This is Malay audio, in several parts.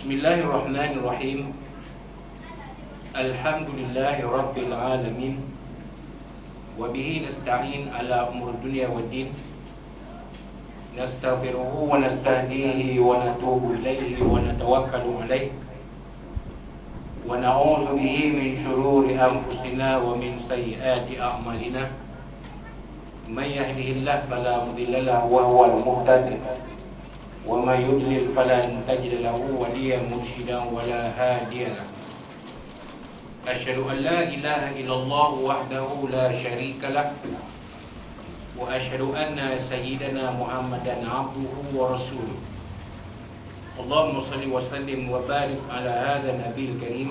Bismillahirrahmanirrahim. Alhamdulillahi rabbil alamin. Wa bihi nasta'in ala umur dunya waddin. Nastaghfiruhu wa nastahdihi wa natubu ilaihi wa natawakkalu alaihi. Wa na'udzu bihi min shururi anfusina wa min sayyiati a'malina. May yahdihillahu fala mudilla lahu wa huwal muhtadi. وَمَا يُضْلِلْ فَلَنْ تَجِدَ لَهُ وَلِيًّا مُرْشِدًا وَلَا هَادِيَ لَهُ أَشْهَدُ أَنْ لَا إِلَهَ إِلَّا اللَّهُ وَحْدَهُ لَا شَرِيكَ لَهُ وَأَشْهَدُ أَنَّ سَيِّدَنَا مُحَمَّدًا عَبْدُهُ وَرَسُولُهُ اللهم صل وسلم وبارك على هذا النبي الكريم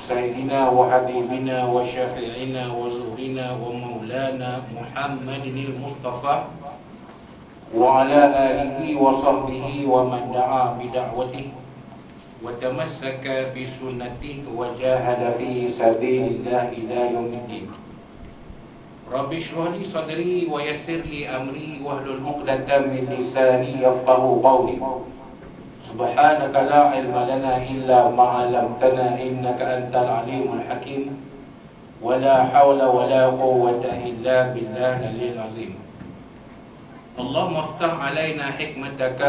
سيدنا وحبيبنا وشفيعنا وزهرنا ومولانا محمد المصطفى وعلى آله وصحبه ومن دعا بدعوته وتمسك بسنته وجاهد في سبيل الله إلى يوم الدين. رب اشرح لي صدري ويسر لي أمري واحلل عقدة من لساني يفقهوا قولي. سبحانك لا علم لنا إلا ما علمتنا إنك أنت العليم الحكيم ولا حول ولا قوة إلا بالله العلي العظيم. اللهم افتح علينا حكمتك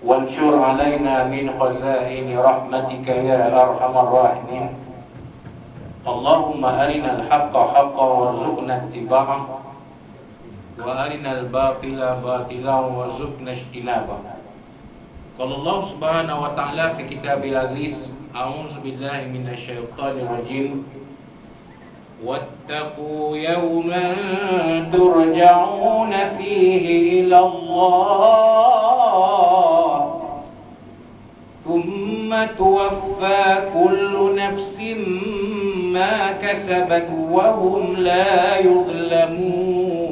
وانشر علينا من خزائن رحمتك يا أرحم الراحمين. اللهم أرنا الحق حقا وارزقنا اتباعه وأرنا الباطل باطلا وارزقنا اجتنابه. قال الله سبحانه وتعالى في كتابه العزيز أعوذ بالله من الشيطان الرجيم واتقوا يوما ترجعون فيه إلى الله ثم توفى كل نفس ما كسبت وهم لا يظلمون.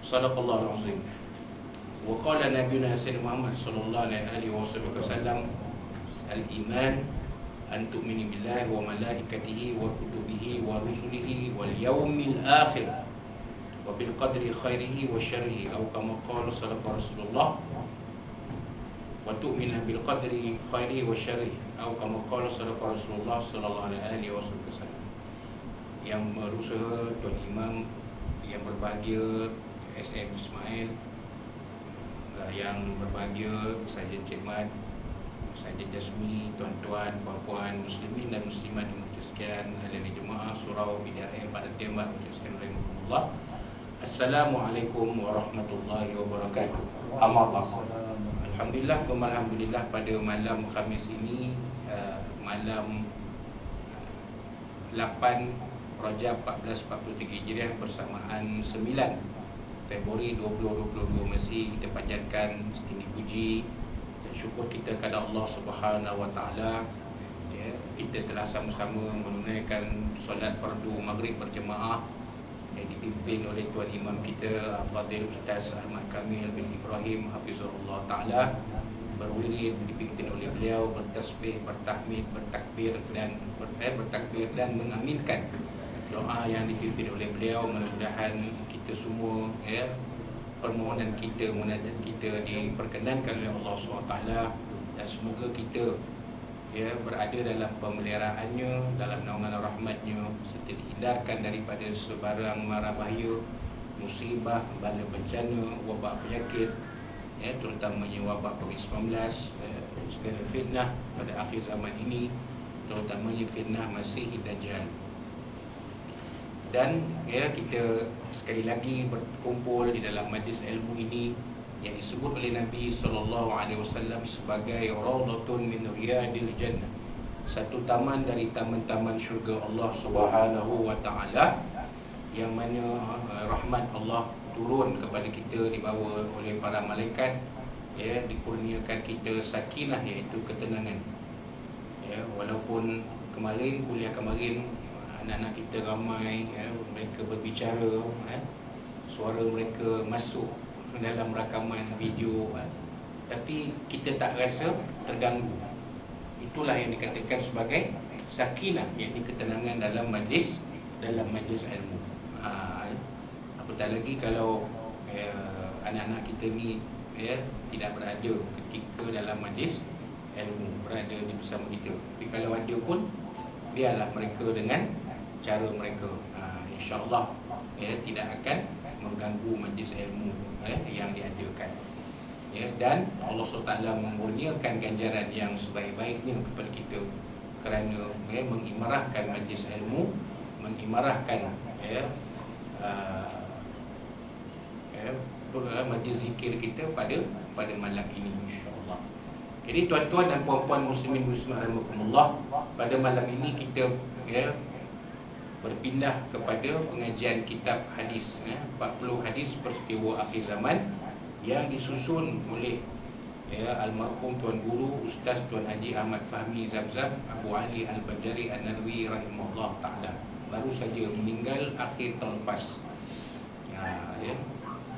صدق الله العظيم. وقال نبينا سيدنا محمد صلى الله عليه وسلم الإيمان أن تؤمن بالله وملائكته وكتبه ورسله واليوم الآخر وبالقدر خيره وشره أو كما قال صدق رسول الله وتؤمن بالقدر خيره وشره أو كما قال صدق رسول الله صلى الله عليه وسلم. Yang berusaha Tuan Imam, yang berbahagia SM Ismail, yang berbahagia Saja Cik Mat, Saja Jasmi, tuan-tuan, puan-puan, muslimin dan muslimat yang sekalian, ahli jemaah surau PDRM pada tema sekalian rahimahullah. Assalamualaikum warahmatullahi wabarakatuh. Alhamdulillah, alhamdulillah pada malam Khamis ini, malam 8 Rajab 1443 Hijriah bersamaan 9 Februari 2022 masih kita panjatkan setinggi puji dan syukur kita kepada Allah Subhanahu Wa Taala. Ya, kita telah sama-sama menunaikan solat fardu maghrib berjemaah yang dipimpin oleh Tuan Imam kita Fadil Ustaz Ahmad Kamil bin Ibrahim Hafizahullah Ta'ala, berwirid dipimpin oleh beliau, bertasbih, bertahmid, bertakbir dan mengaminkan doa yang dipimpin oleh beliau. Mudah-mudahan kita semua, ya, permohonan kita, munajat kita diperkenankan oleh Allah SWT, dan semoga kita, ya, berada dalam pemeliharaannya, dalam naungan rahmatnya, serta dihindarkan daripada sebarang mara bahaya, musibah, bala bencana, wabak penyakit, ya, terutamanya wabak COVID-19, segala fitnah pada akhir zaman ini, terutamanya fitnah Masih Dajjal. Dan, ya, kita sekali lagi berkumpul di dalam majlis ilmu ini yang disebut oleh Nabi SAW sebagai Rawdatun min Riyadil Jannah, satu taman dari taman-taman syurga Allah Subhanahu Wa Taala, yang mana rahmat Allah turun kepada kita dibawa oleh para malaikat, ya, dikurniakan kita sakinah, iaitu ketenangan. Ya, walaupun kuliah kemarin anak-anak kita ramai, ya, mereka berbicara, ya, suara mereka masuk dalam rakaman video, tapi kita tak rasa terganggu. Itulah yang dikatakan sebagai sakinah, iaitu ketenangan dalam majlis ilmu. Apatah lagi kalau anak-anak kita ni tidak berada ketika dalam majlis ilmu, berada di bersama kita. Tapi kalau ada pun, biarlah mereka dengan cara mereka. InsyaAllah tidak akan mengganggu majlis ilmu yang diadakan. Dan Allah SWT memurniakan ganjaran yang sebaik-baiknya kepada kita, kerana mengimarahkan majlis ilmu, mengimarahkan majlis zikir kita pada malam ini, insyaAllah. Jadi tuan-tuan dan puan-puan muslimin muslimat rahimakumullah, pada malam ini kita berpindah kepada pengajian kitab hadis 40 hadis peristiwa akhir zaman yang disusun oleh almarhum Tuan Guru Ustaz Tuan Haji Ahmad Fahmi Zamzam Abu Ali Al-Bajari An-Nalwi rahimahullah ta'ala. Baru saja meninggal akhir tahun lepas.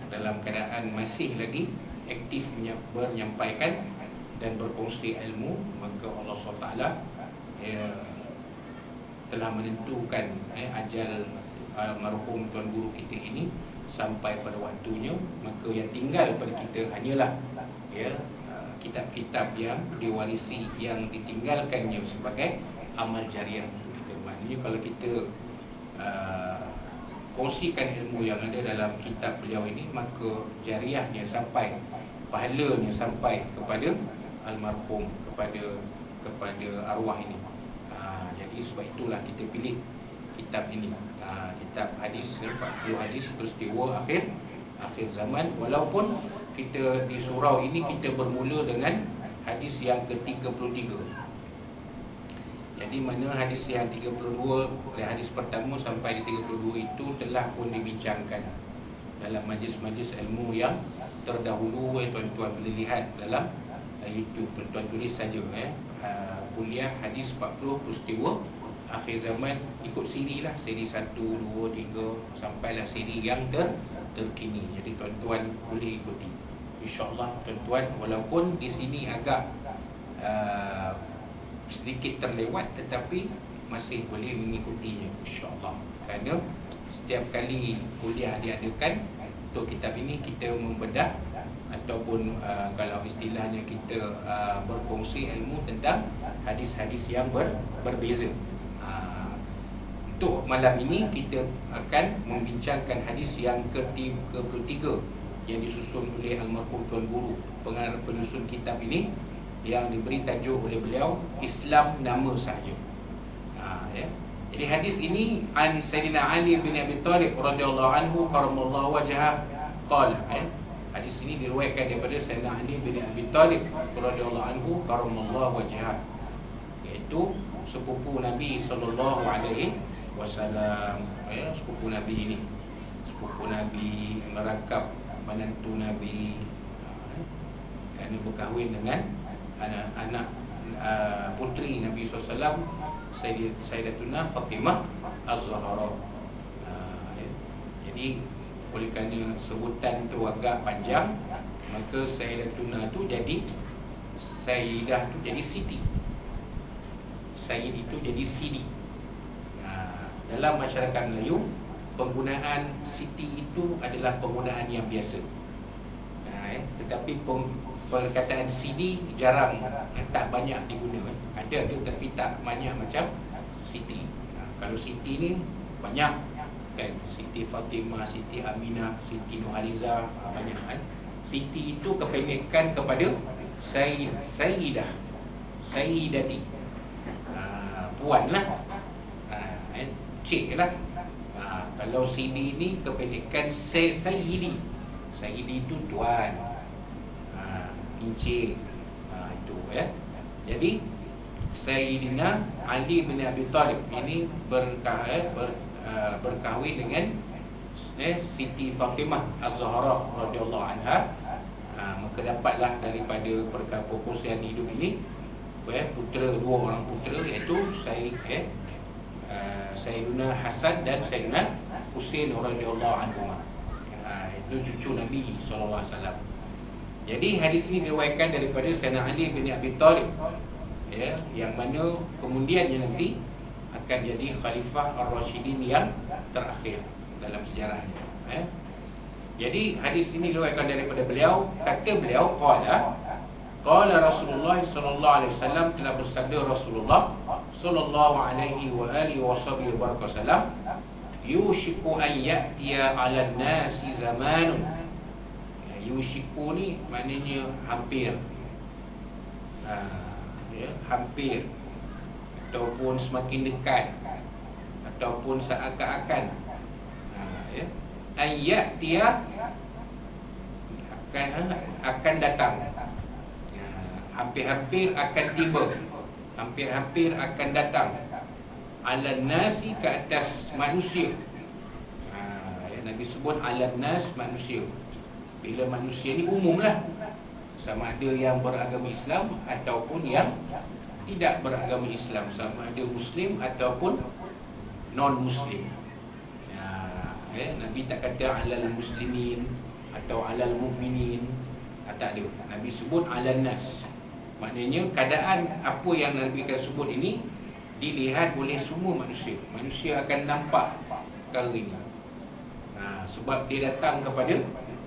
Dalam keadaan masih lagi aktif menyampaikan dan berkongsi ilmu, maka Allah SWT telah menentukan ajal almarhum Tuan Guru kita ini sampai pada waktunya. Maka yang tinggal pada kita hanyalah kitab-kitab yang diwarisi, yang ditinggalkannya sebagai amal jariah untuk kita. Maknanya kalau kita kongsikan ilmu yang ada dalam kitab beliau ini, maka jariahnya sampai, pahalanya sampai kepada almarhum, kepada arwah ini. Jadi sebab itulah kita pilih kitab ini, kitab hadis 40 hadis peristiwa akhir zaman. Walaupun kita di surau ini kita bermula dengan hadis yang ke-33. Jadi mana hadis yang 32, dari hadis pertama sampai di 32 itu telah pun dibincangkan dalam majlis-majlis ilmu yang terdahulu. Tuan-tuan boleh lihat dalam YouTube, tuan tulis saja kuliah hadis 40 peristiwa akhir zaman, ikut siri lah, siri 1, 2, 3 sampailah siri yang terkini. Jadi tuan-tuan boleh ikuti, insyaAllah tuan-tuan. Walaupun di sini agak sedikit terlewat, tetapi masih boleh mengikutinya, insyaAllah. Kerana setiap kali kuliah diadakan untuk kitab ini, kita membedah ataupun kalau istilahnya kita berkongsi ilmu tentang hadis-hadis yang berbeza. Untuk malam ini kita akan membincangkan hadis yang ke-33 yang disusun oleh almarhum Tuan Guru, pengarang penyusun kitab ini, yang diberi tajuk oleh beliau Islam Nama Sahaja. Jadi hadis ini an Sayyidina Ali bin Abi Thalib radhiyallahu anhu karamallahu wajhah qala. Hadis ini diriwayatkan daripada Sayyidina Ali bin Abi Thalib radhiyallahu anhu karamallahu wajhah, iaitu sepupu Nabi sallallahu alaihi wasallam. Sepupu Nabi ini, sepupu Nabi, merangkap menantu Nabi, kerana berkahwin dengan anak putri Nabi SAW, Sayyidatuna Fatimah Az-Zahra. Jadi oleh kerana sebutan tu agak panjang, maka Sayyidatuna tu jadi Sayyidah tu jadi Siti, Sayyid itu jadi Sidi. Dalam masyarakat Melayu, penggunaan Siti itu adalah penggunaan yang biasa. Tetapi perkataan Sidi jarang, tak banyak digunakan. Ada tetapi tak banyak macam Siti. Kalau Siti ni banyak kan, Siti Fatimah, Siti Aminah, Siti Nurhaliza, banyak kan. Siti itu kependekan kepada Sayyidah, Sayyidati, puan lah, cik lah. Kalau Sidi ni kependekan Sayyidi. Sayyidi itu tuan, encik, itu Jadi Sayyidina Ali bin Abi Thalib ini berkahwin dengan Siti Fatimah Az-Zahra radhiyallahu anha. Maka dapatlah daripada perkongsian hidup ini putera, dua orang putera, iaitu Sayyidina Hasan dan Sayyidina Husain radhiyallahu anhuma. Itu cucu Nabi sallallahu alaihi wasallam. Jadi hadis ini diriwayatkan daripada Sayyidina Ali bin Abi Thalib, yang mana kemudiannya nanti akan jadi Khalifah Ar-Rashidin yang terakhir dalam sejarahnya. Jadi hadis ini diriwayatkan daripada beliau, kata beliau qala Rasulullah sallallahu alaihi wasallam, telah bersabda Rasulullah sallallahu alaihi wa alihi wasallam, yushiku an ya'tiya 'ala an-nasi zamanun. Yushiku ni maknanya hampir. Hampir ataupun semakin dekat ataupun seakan-akan. An ya'tiya akan datang. Hampir-hampir akan tiba, hampir-hampir akan datang, ala nasi, ke atas manusia. Nabi sebut ala nas, manusia. Bila manusia ni umumlah, sama ada yang beragama Islam ataupun yang tidak beragama Islam, sama ada Muslim ataupun non-Muslim. Nabi tak kata alal muslimin atau alal mu'minin, tak ada. Nabi sebut alal nas. Maknanya keadaan apa yang Nabi akan sebut ini dilihat oleh semua manusia. Manusia akan nampak perkara ini. Sebab dia datang kepada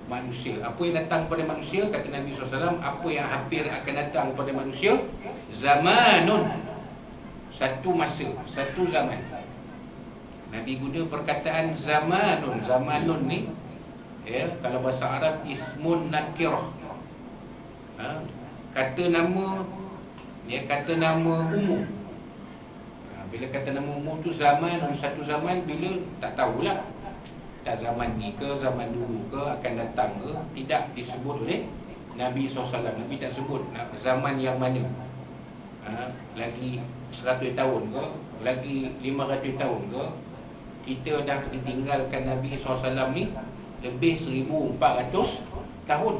manusia. Apa yang datang kepada manusia, kata Nabi SAW, apa yang hampir akan datang kepada manusia? Zamanun, satu masa, satu zaman. Nabi guna perkataan zamanun. Zamanun ni, kalau bahasa Arab, ismun nakirah. Kata nama, kata nama umum. Bila kata nama umum tu zaman, satu zaman, bila tak tahulah, tak zaman ni ke, zaman dulu ke, akan datang ke, tidak disebut oleh Nabi SAW. Nabi tak sebut zaman yang mana, lagi 100 tahun ke, lagi 500 tahun ke. Kita dah ditinggalkan Nabi SAW ni lebih 1400 tahun.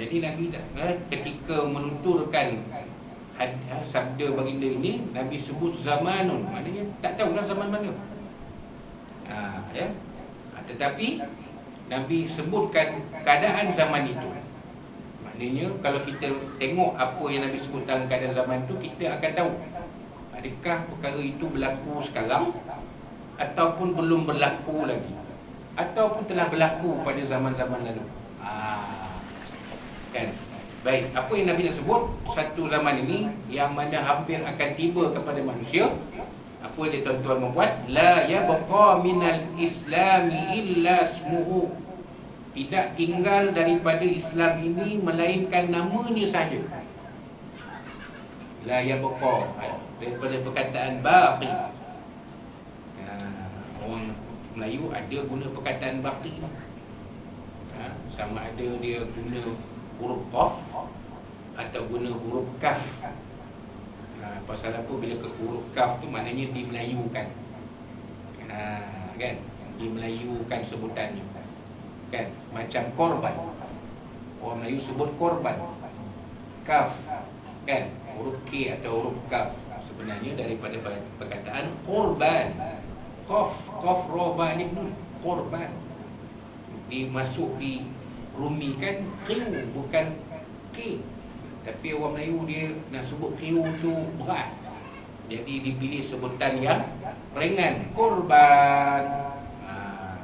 Jadi Nabi ketika menuturkan sabda baginda ini, Nabi sebut zamanun, maknanya tak tahulah zaman mana. Tetapi Nabi sebutkan keadaan zaman itu. Maknanya kalau kita tengok apa yang Nabi sebut tentang keadaan zaman itu, kita akan tahu adakah perkara itu berlaku sekarang ataupun belum berlaku lagi, ataupun telah berlaku pada zaman-zaman lalu. Kan? Baik, apa yang Nabi dah sebut, satu zaman ini yang mana hampir akan tiba kepada manusia. Apa yang tuan-tuan membuat? La yabqa minal islami illa ismuhu. Tidak tinggal daripada Islam ini melainkan namanya saja. La yabqa, daripada perkataan baqi. Orang Melayu ada guna perkataan baqi. Sama ada dia guna huruf qaf atau guna huruf kaf. Pasal apa? Bila ke huruf kaf tu maknanya dimelayukan. Kan? Dimelayukan sebutannya. Kan? Macam korban. Orang Melayu sebut korban. Kaf. Kan? Huruf K atau huruf kaf sebenarnya daripada perkataan korban. Qaf ra ba alif nun, korban. Dirumikan Q, bukan K. Tapi orang Melayu dia nak sebut Q tu berat, jadi dipilih sebutan yang ringan, korban.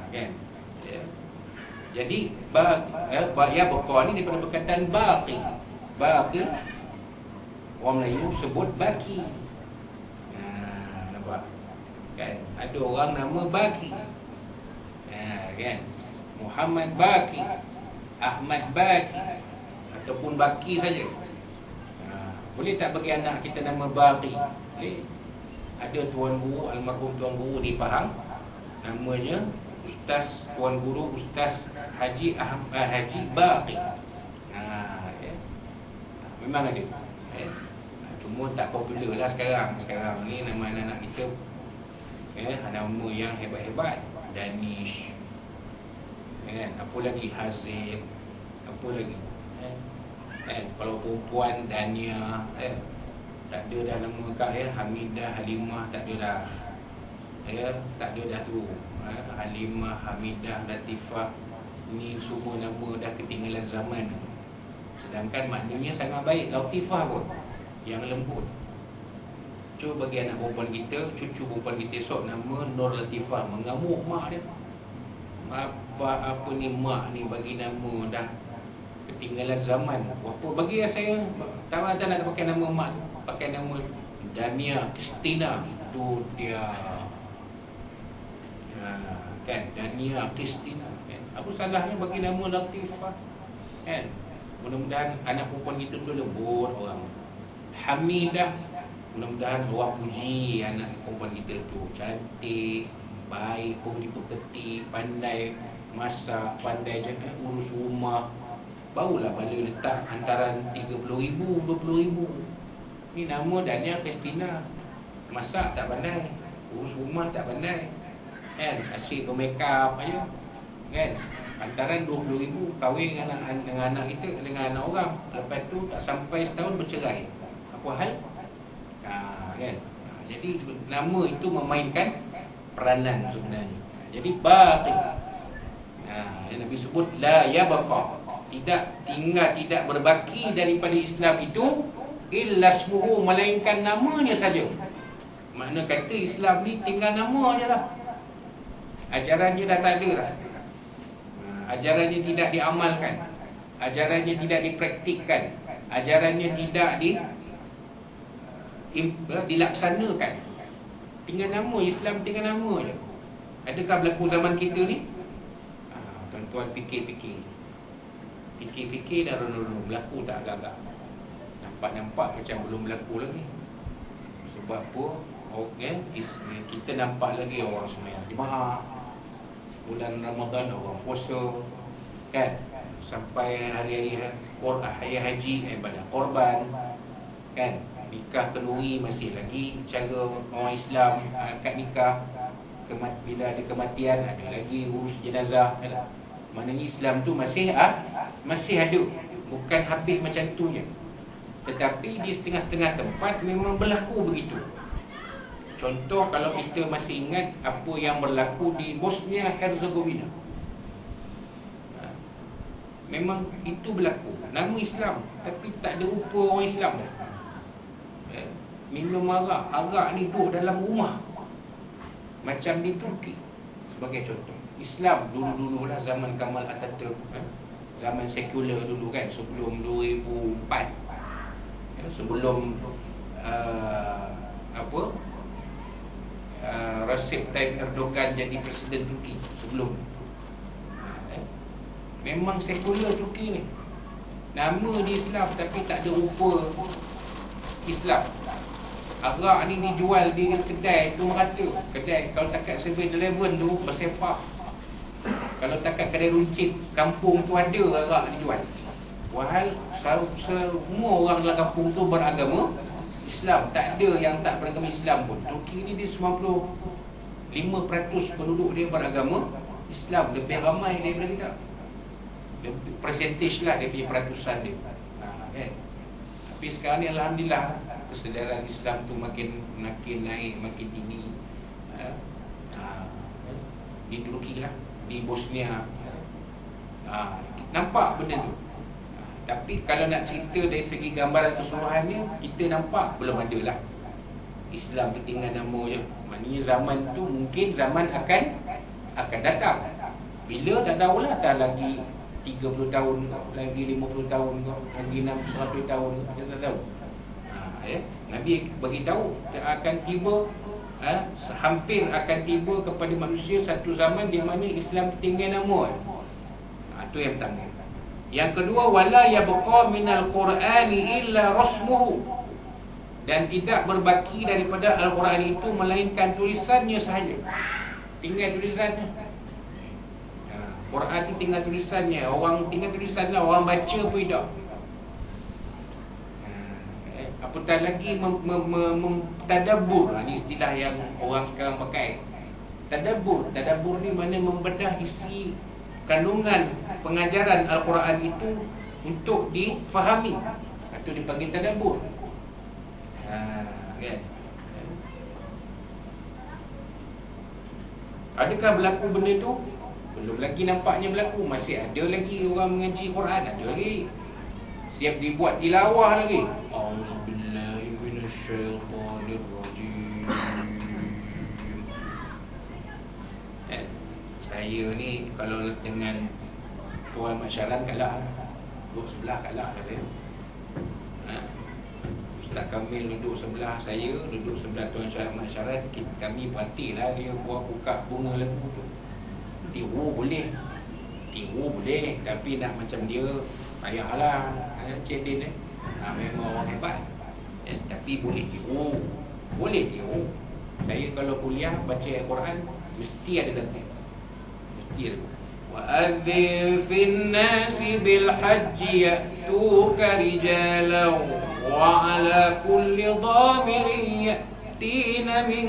Kan? Jadi ya baqi ni daripada perkataan baqi. Baqi orang Melayu sebut baki. Nampak? Kan? Ada orang nama Baki. Kan? Muhammad Baki, Ahmad Baki, ataupun Baki saja. Boleh tak bagi anak kita nama Baki? Boleh. Ada tuan guru, almarhum tuan guru di Pahang, namanya Ustaz, tuan guru Ustaz Haji Haji Baki. Memang ada. Cuma tak popular lah sekarang. Sekarang ni nama anak-anak kita nama yang hebat-hebat. Danish, apa lagi, Hazid, apa lagi, kalau perempuan Dania, tak ada dah nama kat, Hamidah, Halimah, tak ada dah, tak ada dah tu. Halimah, Hamidah, Latifah, ini semua nama dah ketinggalan zaman. Sedangkan maknanya sangat baik. Latifah pun yang lembut. Cuba bagi anak perempuan kita, cucu perempuan kita esok nama Nur Latifah, mengamuk mak dia. apa ni mak ni bagi nama dah ketinggalan zaman. Apa bagi saya tak nak pakai nama mak tu, pakai nama Dania Kristina. Itu dia kan, Dania Kristina kan. Apa salahnya bagi nama Latifah kan? Mudah-mudahan anak perempuan kita tu lembut orang. Hamidah, mudah-mudahan orang puji anak perempuan kita tu cantik, baik, dipekerti, pandai masak, pandai jaga urus rumah. Barulah balik letak antaran 30,000, 20,000. Ni nama Dania Kristina. Masak tak pandai, urus rumah tak pandai kan, asyik bermakeup aja kan. Antaran 20,000 kahwin dengan anak kita, dengan anak orang. Lepas tu tak sampai setahun bercerai. Apa hal? Kan? Jadi nama itu memainkan peranan sebenarnya. Jadi batil. Yang Nabi sebut la yabqa, tidak berbaki daripada Islam itu illa ismuhu, melainkan namanya saja. Makna kata Islam ni tinggal nama je lah. Ajarannya dah tak ada lah. Ajarannya tidak diamalkan, ajarannya tidak dipraktikkan, ajarannya tidak dilaksanakan. Tinggal nama Islam, tinggal nama je. Adakah berlaku zaman kita ni? Tuan-tuan fikir-fikir dah renung-renung, berlaku tak agak-agak? Nampak macam belum berlaku lagi. Sebab apa? Kita nampak lagi orang sembahyang jemaah, bulan Ramadan orang puasa kan, sampai hari-hari haji ibadah korban kan, nikah kenduri masih lagi cara orang Islam akad nikah. Bila ada kematian ada lagi urus jenazah kan? Maknanya Islam tu masih ada, bukan habis macam tu je. Tetapi di setengah-setengah tempat memang berlaku begitu. Contoh, kalau kita masih ingat apa yang berlaku di Bosnia Herzegovina, memang itu berlaku. Nama Islam tapi tak ada rupa orang Islam. Minum arak ni duduk dalam rumah, macam di Turki sebagai contoh. Islam dulu-dulu lah, zaman Kamal Atatürk, zaman sekular dulu kan, sebelum 2004, sebelum Recep Tayyip Erdogan jadi presiden Turki. Sebelum memang sekular Turki ni, nama di Islam tapi tak ada rupa Islam. Arak ni dijual di kedai tu merata. Kedai kalau takat 7-Eleven tu bersepah, kalau takat kedai runcit kampung tu ada arak dijual. Wahal semua orang dalam kampung tu beragama Islam, tak ada yang tak beragama Islam pun. Turki ni dia 95% penduduk dia beragama Islam, lebih ramai daripada kita. Persentage lah dia punya peratusan dia kan? Tapi sekarang ni alhamdulillah kesedaran Islam tu makin naik, makin tinggi di Turki lah, di Bosnia. Nampak benda tu. Tapi kalau nak cerita dari segi gambaran keseluruhannya, kita nampak belum ada lah. Islam tu tinggal nama je. Maknanya zaman tu mungkin zaman akan datang. Bila tak tahulah, tak lagi 30 tahun, lagi 50 tahun, lagi 100 tahun, kita tak tahu. Nabi beritahu akan tiba, hampir akan tiba kepada manusia satu zaman di mana Islam tinggal nama. Itu yang pertama. Yang kedua, wala yabqa minal Qur'ani illa rasmuhu, dan tidak berbaki daripada Al-Quran itu melainkan tulisannya sahaja. Tinggal tulisannya. Quran itu tinggal tulisannya. Orang tinggal tulisannya, orang baca pun tidak. Apatah lagi tadabbur. Ini istilah yang orang sekarang pakai. Tadabbur ni mana membedah isi kandungan pengajaran Al-Quran itu untuk difahami. Itu dipanggil tadabbur. Kan? Adakah berlaku benda tu? Belum lagi nampaknya berlaku. Masih ada lagi orang mengaji Quran, ada lagi. Siap dibuat tilawah lagi. Auzubillahi minasyaitonirrajim. Saya Saya ni kalau dengan Tuan Mat Syaran kalah, duduk sebelah kalah saya. Ustaz Kamil duduk sebelah saya, duduk sebelah Tuan Mat Syaran. Kami perhatilah dia buka bunga lagu tu. Tiru boleh, tapi nak macam dia payahlah. Cik Din memang orang hebat, tapi boleh tiru. Saya kalau kuliah baca Al-Quran mesti ada lagu, mesti ada. وَأَذِّنْ فِي النَّاسِ بِالْحَجِّ يَأْتُوكَ رِجَالًا وَعَلَى كُلِّ ضَامِرٍ يَأْتِينَ مِنْ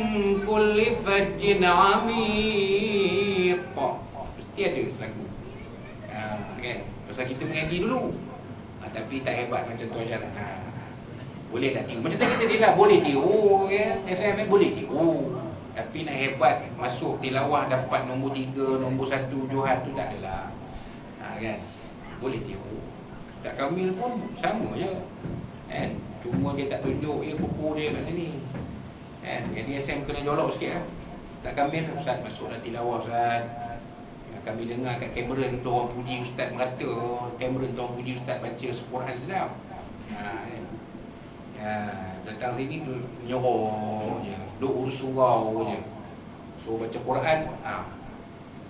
كُلِّ فَجٍّ عَمِيقٍ. Mesti ada lagu. Kan? Pasal kita mengaji dulu. Tapi tak hebat macam Tuan Syarat. Boleh tak tiru? Macam saya kata dia lah, boleh tiru ya? SMF boleh tiru. Tapi nak hebat, masuk tilawah dapat nombor 3, nombor 1 Johan tu tak adalah. Kan? Boleh tiru. Ustaz Kamil pun sama je. Kan? Cuma dia tak tunjuk kuku dia kat sini. Kan? Jadi SM kena jolok sikit lah. Ustaz Kamil, Ustaz masuklah tilawah Ustaz. Kami dengar kat kamera ni tu orang puji Ustaz merata. Kamera tu orang puji Ustaz baca Al-Quran sedap. Datang sini tu nyorok je, duk urus surau je, suruh baca Quran.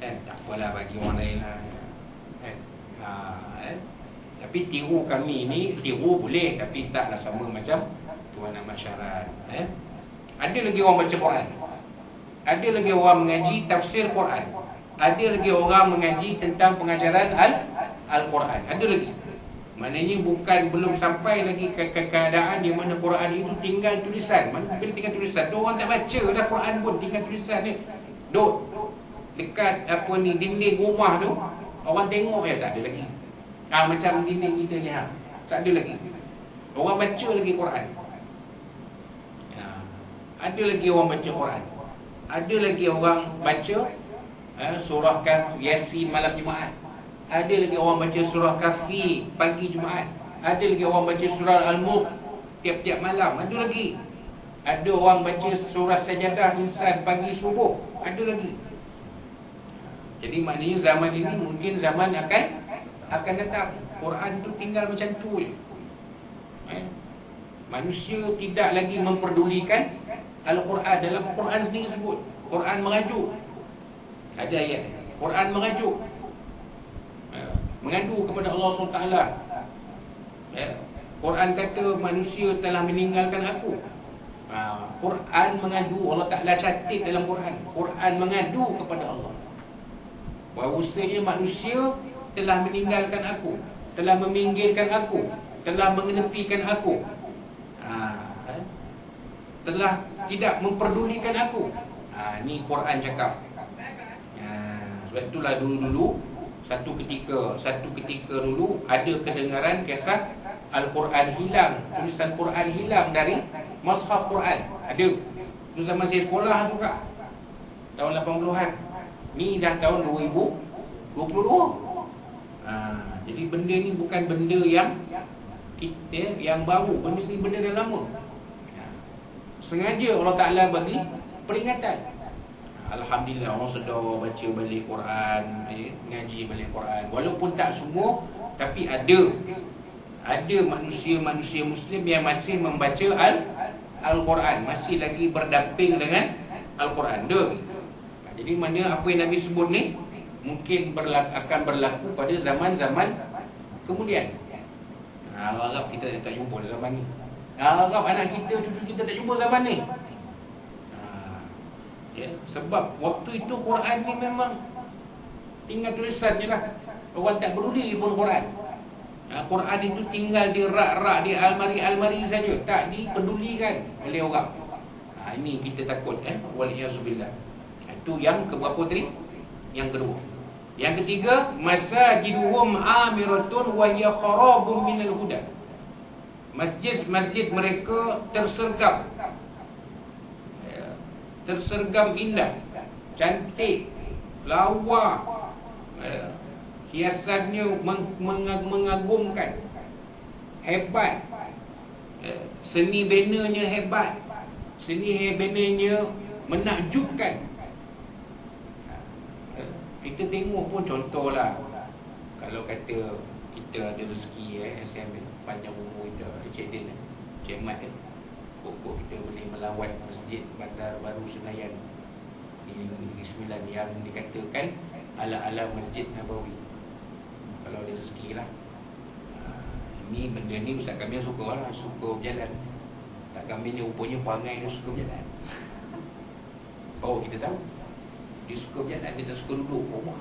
Tak apalah, bagi orang lain lah. Tapi tiru kami ni, tiru boleh, tapi taklah sama macam Tuan Mat Syarat. Ada lagi orang baca Quran, ada lagi orang mengaji tafsir Quran, ada lagi orang mengaji tentang pengajaran Al-Quran. Ada lagi. Maknanya bukan belum sampai lagi ke keadaan di mana Quran itu tinggal tulisan. Mana bila tinggal tulisan, tu orang tak baca dah Quran pun, tinggal tulisan ni. Duk dekat apa ni dinding rumah tu, orang tengok tak ada lagi. Macam dinding kita ni tak ada lagi. Orang baca lagi Quran. Ada lagi orang baca Quran. Ada lagi orang baca surah Yasin malam Jumaat. Ada lagi orang baca surah Kahfi pagi Jumaat. Ada lagi orang baca surah Al-Mulk tiap-tiap malam. Ada lagi. Ada orang baca surah Sajadah Insan pagi subuh. Ada lagi. Jadi maknanya zaman ini mungkin zaman akan datang. Quran tu tinggal macam tu je. Manusia tidak lagi memperdulikan Al-Quran. Dalam Quran sendiri sebut Quran mengajuk. Ada ayat Quran mengajuk, mengadu kepada Allah SWT. Quran kata manusia telah meninggalkan aku. Quran mengadu, Allah Ta'ala catat dalam Quran, Quran mengadu kepada Allah bahawasanya manusia telah meninggalkan aku, telah meminggirkan aku, telah mengenepikan aku, telah tidak memperdulikan aku. Ni Quran cakap. Sebab itulah dulu-dulu Satu ketika dulu ada kedengaran kisah Al-Quran hilang, tulisan Quran hilang dari mushaf Quran. Ada. Itu zaman saya sekolah juga, tahun 80-an. Ni dah tahun 2022. Jadi benda ni bukan benda yang baru. Benda ni benda dah lama. Sengaja Allah Ta'ala bagi peringatan. Alhamdulillah orang sedar baca balik Quran, ngaji balik Quran. Walaupun tak semua, tapi ada manusia-manusia Muslim yang masih membaca Al-Quran, masih lagi berdamping dengan Al-Quran. Jadi mana apa yang Nabi sebut ni mungkin akan berlaku pada zaman-zaman kemudian. Harap kita tak jumpa zaman ni. Harap anak kita, cucu kita tak jumpa zaman ni. Sebab waktu itu Quran ni memang tinggal tulisan je lah. Orang tak peduli pun Quran. Quran itu tinggal di rak-rak, di almari-almari saja, tak dipedulikan oleh orang. Ini kita takut, waliyazubillah. Itu yang keberapa tadi? Yang kedua. Yang ketiga, masajiduhum amiratun wa hiya kharabun minal huda. Masjid-masjid mereka tersergam indah, cantik, lawa, hiasannya mengagumkan, hebat, seni benanya hebat, seni benanya menakjubkan. Kita tengok pun contohlah, kalau kata kita ada rezeki SM panjang umur kita, Cik Din, Cik Mat pokok kita boleh melawat Masjid Bandar Baru Senayan di Negeri Sembilan yang dikatakan ala-ala Masjid Nabawi. Kalau ada rezeki lah. Ini benda ni Ustaz Kamil suka lah, suka berjalan. Ustaz Kamil ni rupanya perangai dia suka berjalan. Oh, kita tahu dia suka berjalan, dia tak suka duduk rumah.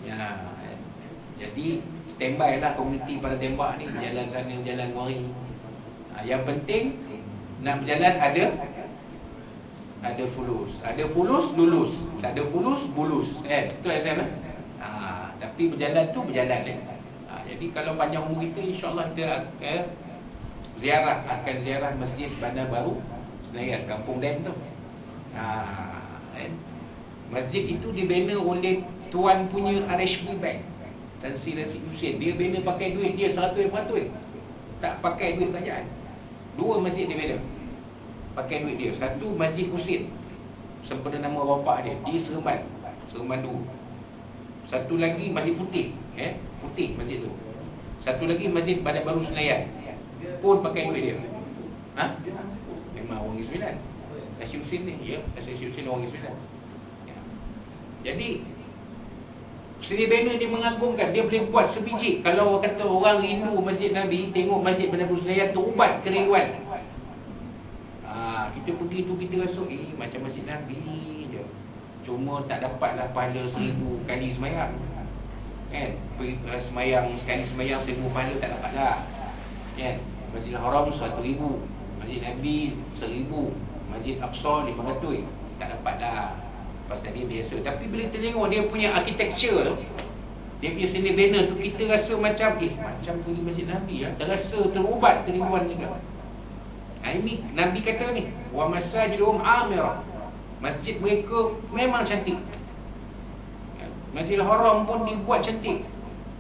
Ya, jadi standby lah komuniti para tembak ni, berjalan sana, berjalan mari. Yang penting nak berjalan ada fulus. Ada fulus, lulus. Tak ada fulus, bulus. Betul SM lah. Tapi berjalan tu berjalan jadi kalau panjang umur kita, insyaAllah kita akan ziarah Masjid Bandar Baru Senayan, Kampung Dan tu. Masjid itu dibina oleh tuan punya RHB Bank, Tan Sri Rashid Hussein. Dia bina pakai duit dia 100%, tak pakai duit kerajaan. 2 masjid dia bina pakai duit dia. Satu Masjid Husin, sempena nama bapak dia, di Seremban 2. Satu lagi Masjid Putih, Putih masjid tu. Satu lagi Masjid Bandar Baru Senayan, pun pakai duit dia. Memang orang Negeri Sembilan. Rashid Hussein ni, ya, Rashid Hussein orang Negeri Sembilan. Jadi Seri Bena dia mengagungkan, dia boleh buat sebiji. Kalau kata orang rindu Masjid Nabi, tengok Masjid Bandar Baru Senayan, terubat kerinduan. Kita pergi tu kita rasa macam Masjid Nabi je. Cuma tak dapatlah pahala 1000 kali semayang. Semayang sekali semayang 1000 pahala tak dapatlah. Masjid Haram 100,000, Masjid Nabi 1000, Masjid Aqsa 500, tak dapatlah. Pasal dia biasa. Tapi bila kita tengok dia punya architecture tu, dia punya seni bina tu, kita rasa macam macam pergi Masjid Nabi terasa terubat kerinduan juga. Ini Nabi kata ni, wa masajidum amirah. Masjid mereka memang cantik. Masjidil Haram pun dibuat cantik.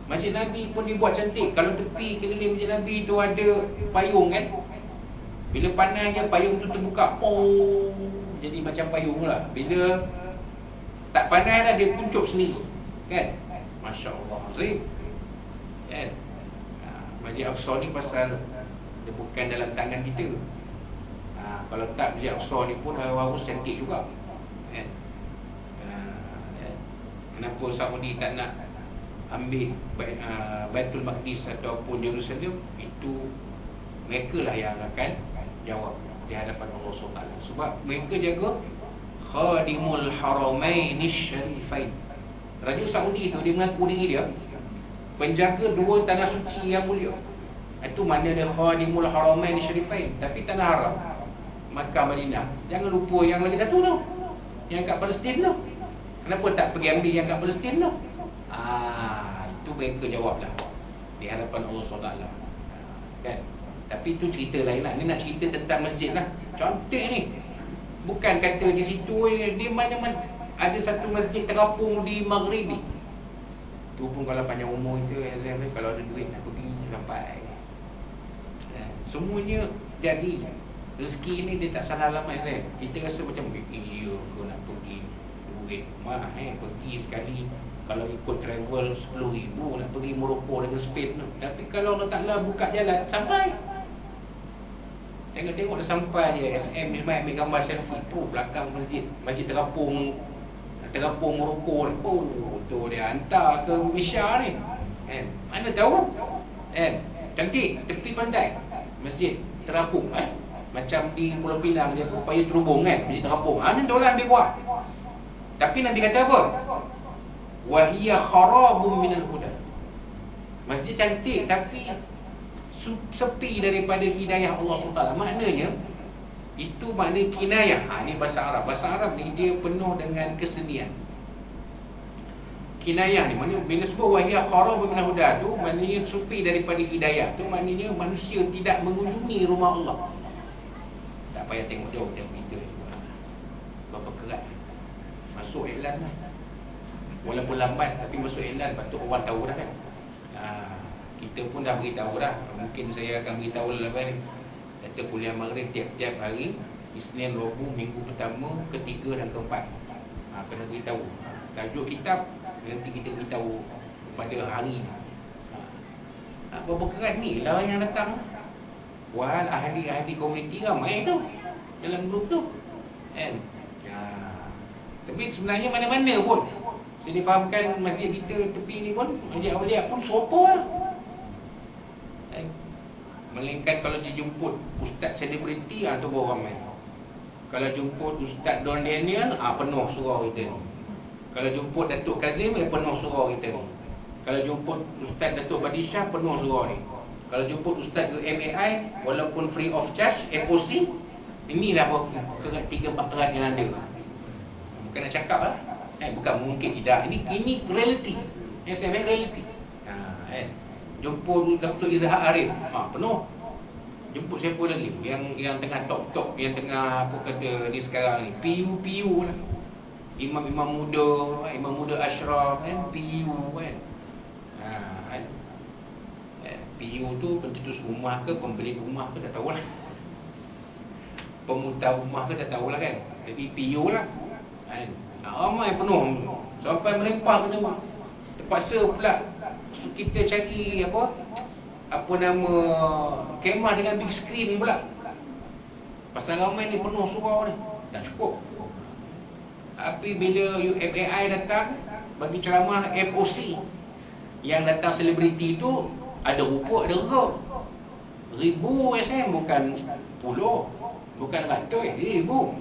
Masjid Nabi pun dibuat cantik. Kalau tepi keliling Masjid Nabi tu ada payung kan, bila panasnya payung tu terbuka, jadi macam payung lah. Bila tak panas dah, dia kuncup sendiri kan. Masya Allah azim kan. Masjid Aqsa ni pasal dia bukan dalam tangan kita. Kalau tak, Masjid Aqsa ni pun harus cantik juga kan. Kenapa Saudi tak nak ambil Baitul Maqdis ataupun Jerusalem? Itu mereka lah yang akan jawab di hadapan Allah SWT. Sebab mereka jaga Khadimul Haramain Syarifain. Raja Saudi tu dia mengaku diri dia penjaga 2 tanah suci yang mulia. Itu mana dia Khadimul Haramain Syarifain. Tapi tanah haram Makkah, Madinah, jangan lupa yang lagi satu tu, yang kat Palestin tu. Kenapa tak pergi ambil yang kat Palestin tu? Itu mereka jawablah di hadapan Allah SWT kan. Tapi itu cerita lain lah. Ni nak cerita tentang masjid lah. Cantik ni. Bukan kata di situ di mana-mana. Ada satu masjid terapung di Maghribi. Tu pun kalau panjang umur itu, kalau ada duit nak pergi sampai. Semuanya jadi. Rezeki ni dia tak salah alamat saya. Kita rasa macam kau nak pergi duit mah pergi sekali. Kalau ikut travel 10,000 nak pergi Morocco dengan Spain tu. Tapi kalau Allah Ta'ala buka jalan, sampai. Tengok-tengok dah sampai je. SM ni semai ambil gambar selfie tu belakang masjid. Masjid terapung Morocco. Tu dia hantar ke Malaysia ni. Mana tahu? Cantik tepi pantai. Masjid terapung macam di Pulau Pinang je tu, payah terhubung kan, masjid terapung. Ni dolar ambil buat. Tapi Nabi kata apa? Wa hiya kharabun minal huda. Masjid cantik tapi sepi daripada hidayah Allah SWT. Maknanya itu makna kinayah. Ini bahasa Arab. Bahasa Arab ni dia penuh dengan kesenian. Kinayah ni maknanya bila sebut wa hiya kharabun minal huda tu, maknanya sepi daripada hidayah tu, maknanya manusia tidak mengunjungi rumah Allah. Tak payah tengok jauh, tengok kita juga. Berapa kerat masuk iklan lah. Walaupun lambat tapi masuk iklan, patut orang tahu dah kan. Kita pun dah beritahu dah. Mungkin saya akan beritahu lepas ni. Kata kuliah maghrib tiap-tiap hari, Isnin, Rabu, minggu pertama, ketiga dan keempat. Kena beritahu. tajuk kitab nanti kita beritahu pada hari ni. Berapa keras ni lah yang datang. Wal ahli-ahli komuniti ramai tu dalam grup tu. Kan? Tapi sebenarnya mana-mana pun saya difahamkan masjid kita tepi ni pun awliya pun serupa lah. Melainkan kalau dijemput ustaz selebriti tu baru ramai. Kalau jemput Ustaz Don Daniel, penuh surau kita ni. Kalau jemput Datuk Kazim, penuh surau kita ni. Kalau jemput Ustaz Datuk Badisha, penuh surau ni. Kalau jemput Ustaz ke MAI, walaupun free of charge, FOC, inilah kerat 3-4 kerat yang ada. Bukan nak cakap lah. Bukan mungkin tidak. Ini reality. SMN reality. Jemput Dr. Izhar Arif, penuh. Jemput siapa lagi yang tengah top yang tengah apa kata ni sekarang ni PU lah, imam muda Ashraf kan, PU kan. PU tu pencetus rumah ke pembeli rumah ke tak tahulah, pemutar rumah ke tak tahulah kan, tapi PU lah kan. Ramai penuh sampai melempar ke bawah. Terpaksa pula kita cari apa nama kemah dengan big screen pula. Pasal ramai ni penuh surau ni, tak cukup. Tapi bila UFAI datang bagi ceramah FOC, yang datang selebriti tu ada rupa ada rego. Ribu SM, bukan puluh, bukan ratus, ribu.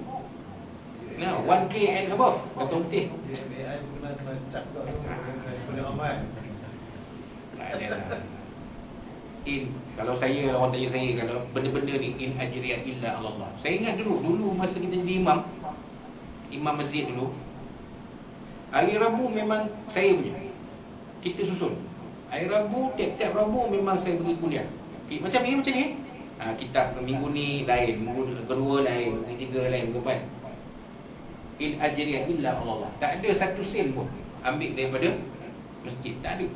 Nah, 1K and above kata Utih. UFAI bukan macam boleh ramai. Kalau saya, orang tanya saya, kalau benda-benda ni in ajriya illa Allah. Saya ingat dulu masa kita jadi imam masjid dulu, hari Rabu memang saya punya, kita susun. Hari Rabu, tiap-tiap Rabu memang saya beri kuliah. Macam ni kitab minggu ni lain, minggu kedua lain, minggu ketiga lain, minggu empat. In ajriya illa Allah. Tak ada satu sen pun ambil daripada masjid, tak ada.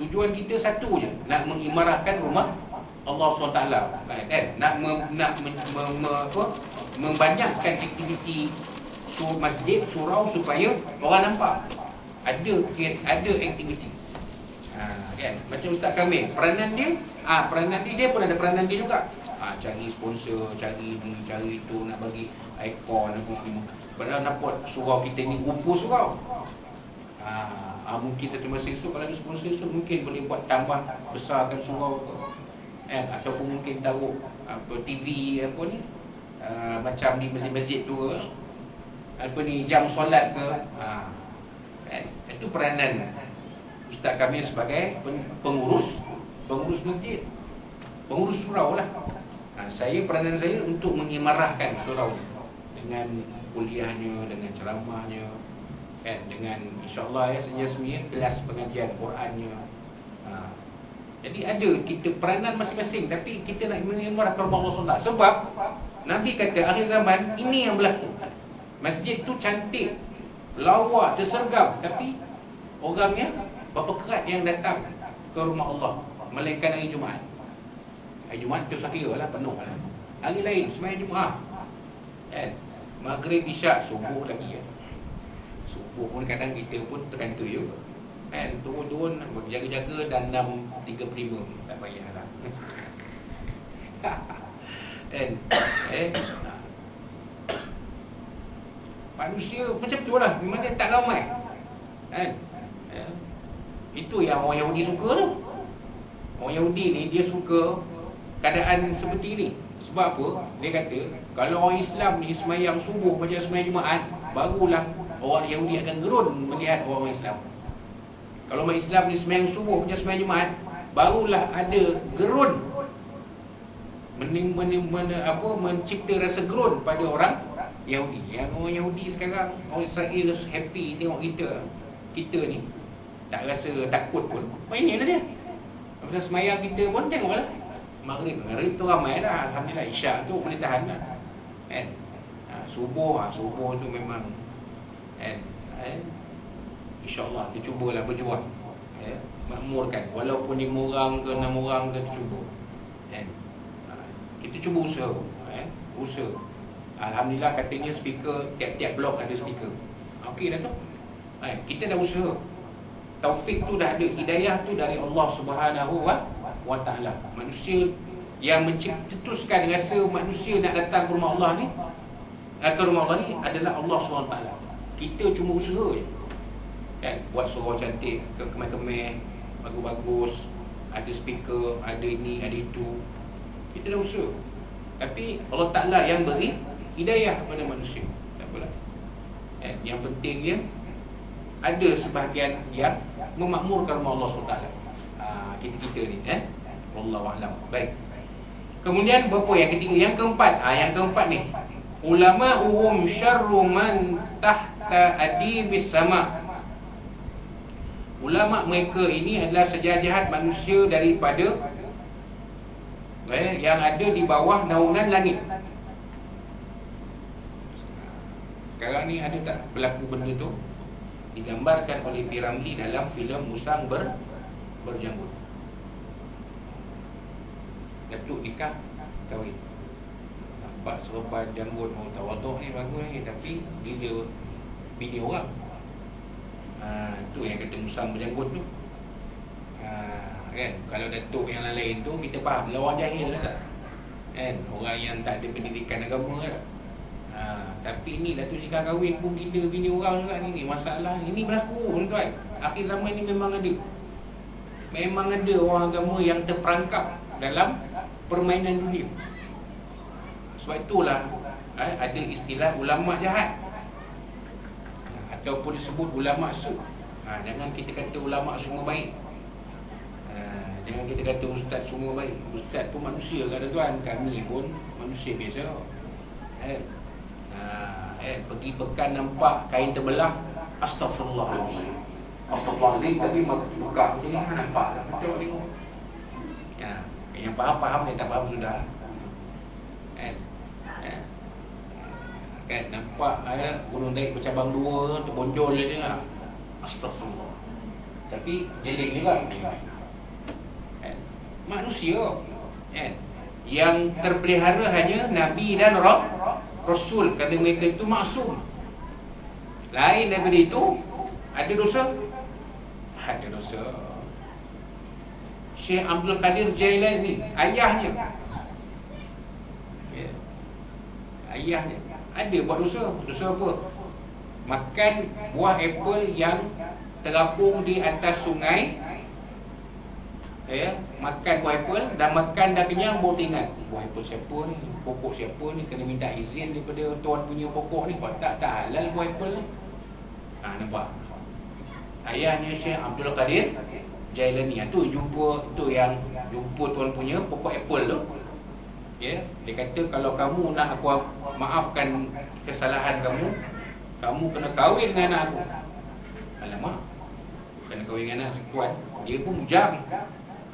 Tujuan kita satu je, nak mengimarahkan rumah Allah SWT kan? Nak membanyakkan aktiviti masjid, surau supaya orang nampak ada aktiviti. Kan? Macam Ustaz Kamil, peranan dia pun ada peranan dia juga. Cari sponsor, cari ni, cari tu, nak bagi ikon apa semua. Padahal nak buat surau kita ni rumput surau. Mungkin satu masa esok kalau ada sponsor esok mungkin boleh buat tambah besarkan surau ataupun mungkin taruh TV apa ni, macam di masjid-masjid tu apa ni, jam solat ke, itu peranan Ustaz kami sebagai pengurus masjid, pengurus surau lah. Saya, peranan saya untuk mengimarahkan surau dengan kuliahnya, dengan ceramahnya, dengan insyaAllah senyap-senyap kelas pengajian Qurannya. Jadi ada kita peranan masing-masing, tapi kita nak mengimarahkan Allah SWT. Sebab Nabi kata akhir zaman ini yang berlaku. Masjid tu cantik, lawa, tersergam, tapi orangnya berapa kerat yang datang ke rumah Allah, melainkan hari Jumaat. Hari Jumaat tu saya lah penuh lah. Hari lain sembahyang Jumaat, Maghrib, Isyak, subuh lagi subuh pun kadang kita pun terkantu juga. Turun-turun berjaga-jaga dan 6.35 tak payahlah. Manusia macam tu lah, memang dia tak ramai. Itu yang orang Yahudi suka tu. Orang Yahudi ni dia suka keadaan seperti ni. Sebab apa? Dia kata kalau orang Islam ni sembahyang subuh macam sembahyang Jumaat, barulah orang Yahudi akan gerun melihat orang Islam. Kalau orang Islam ni sembahyang subuh macam sembahyang Jumaat, barulah ada gerun, mencipta rasa gerun pada orang Yahudi. Yang orang Yahudi sekarang, orang Israel happy tengok kita ni, tak rasa takut pun. Inilah dia. Lepas sembahyang kita pun tengoklah, Maghrib tu ramai dah, alhamdulillah. Isyak tu boleh tahan lah. Subuh tu memang InsyaAllah kita cubalah berjuang, makmurkan, walaupun 5 orang ke 6 orang ke, kita cuba. Kita cuba usaha. Alhamdulillah katanya speaker, tiap-tiap blok ada speaker. Okey dah tu. Kita dah usaha. Taufik tu dah ada, hidayah tu dari Allah Subhanahu wa Ta'ala. Manusia yang mencetuskan rasa manusia nak datang ke rumah Allah ni, ke rumah Allah ni adalah Allah SWT. Kita cuma usaha je, kan? Buat surau cantik, kemeh-kemeh, bagus-bagus, ada speaker, ada ini, ada itu. Kita dah usaha. Tapi Allah Ta'ala yang beri hidayah kepada manusia. Tak apalah. Yang pentingnya ada sebahagian yang memakmurkan rumah Allah SWT. Kita-kita ni, Wallahualam. Baik. Kemudian berapa yang ketiga? Yang keempat. Yang keempat ni, ulama'uhum syarru man tahta adibis sama. Ulama mereka ini adalah sejahat-jahat manusia daripada yang ada di bawah naungan langit. Sekarang ni ada tak berlaku benda tu? Digambarkan oleh P. Ramlee dalam filem Musang Berjanggut. Datuk nikah, kahwin, nampak serupa janggut, mau tawaduk ni bagus ni, tapi bila bini orang, tu yang kata Musang Berjanggut tu. Kan, kalau datuk yang lain tu kita faham, lawan jahil lah tak? Kan, orang yang tak ada pendidikan agama lah. Tapi ni datuk nikah kahwin pun gila bini orang juga ni masalah. Ini berlaku tuan-tuan. Akhir zaman ni memang ada. Memang ada orang agama yang terperangkap dalam permainan dunia. Sebab itulah ada istilah ulama jahat, ataupun disebut ulama su. Jangan kita kata ulama semua baik. Jangan kita kata ustaz semua baik. Ustaz pun manusia kan tuan. Kami pun manusia biasa. Pergi pekan nampak kain terbelah, astagfirullahaladzim, astagfirullahaladzim, tapi buka macam ni nampak betul ni. Yang faham-faham, yang tak faham sudah. Kan nampak gunung naik bercabang dua, terbonjol je kan. Astagfirullah. Tapi jadi ni kan manusia, yang terpelihara hanya Nabi dan Rasul, kerana mereka itu maksum. Lain daripada itu, ada dosa? Ada dosa. Syekh Abdul Qadir Jailani, ayahnya, ayahnya ada buat dosa. Dosa apa? Makan buah apple yang terapung di atas sungai. Makan buah apple, dah makan dah kenyang, baru tinggal buah apple siapa ni, pokok siapa ni, kena minta izin daripada tuan punya pokok ni. Kalau tak halal buah apple ni. Nampak? Ayahnya Syekh Abdul Qadir Jailani tu jumpa, tu yang jumpa tuan punya pokok apple tu. Dia kata, kalau kamu nak aku maafkan kesalahan kamu, kamu kena kahwin dengan anak aku. Alamak, kena kahwin dengan anak tuan. Dia pun bujang.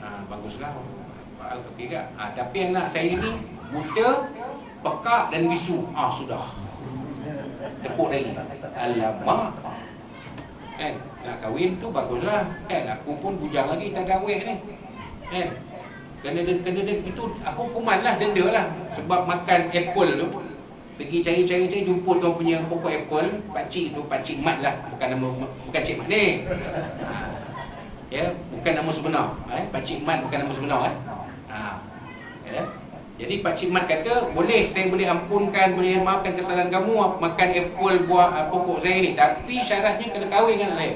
Baguslah, faham ketiga. Tapi anak saya ni buta, pekak dan bisu. Sudah tepuk lagi. Alamak, kan nak kahwin tu baguslah, kan aku pun bujang lagi, tak kahwin ni, kan kena itu aku hukuman lah, denda lah, sebab makan apple tu. Pergi cari-cari jumpa tuan punya pokok apple, pakcik tu, pakcik Mat lah, bukan Cik Mat ni. Bukan nama sebenar. Pakcik Mat bukan nama sebenar. Jadi Pakcik Mat kata, boleh, saya boleh ampunkan, boleh maafkan kesalahan kamu makan apple buah pokok saya ni, tapi syaratnya kena kahwin dengan saya.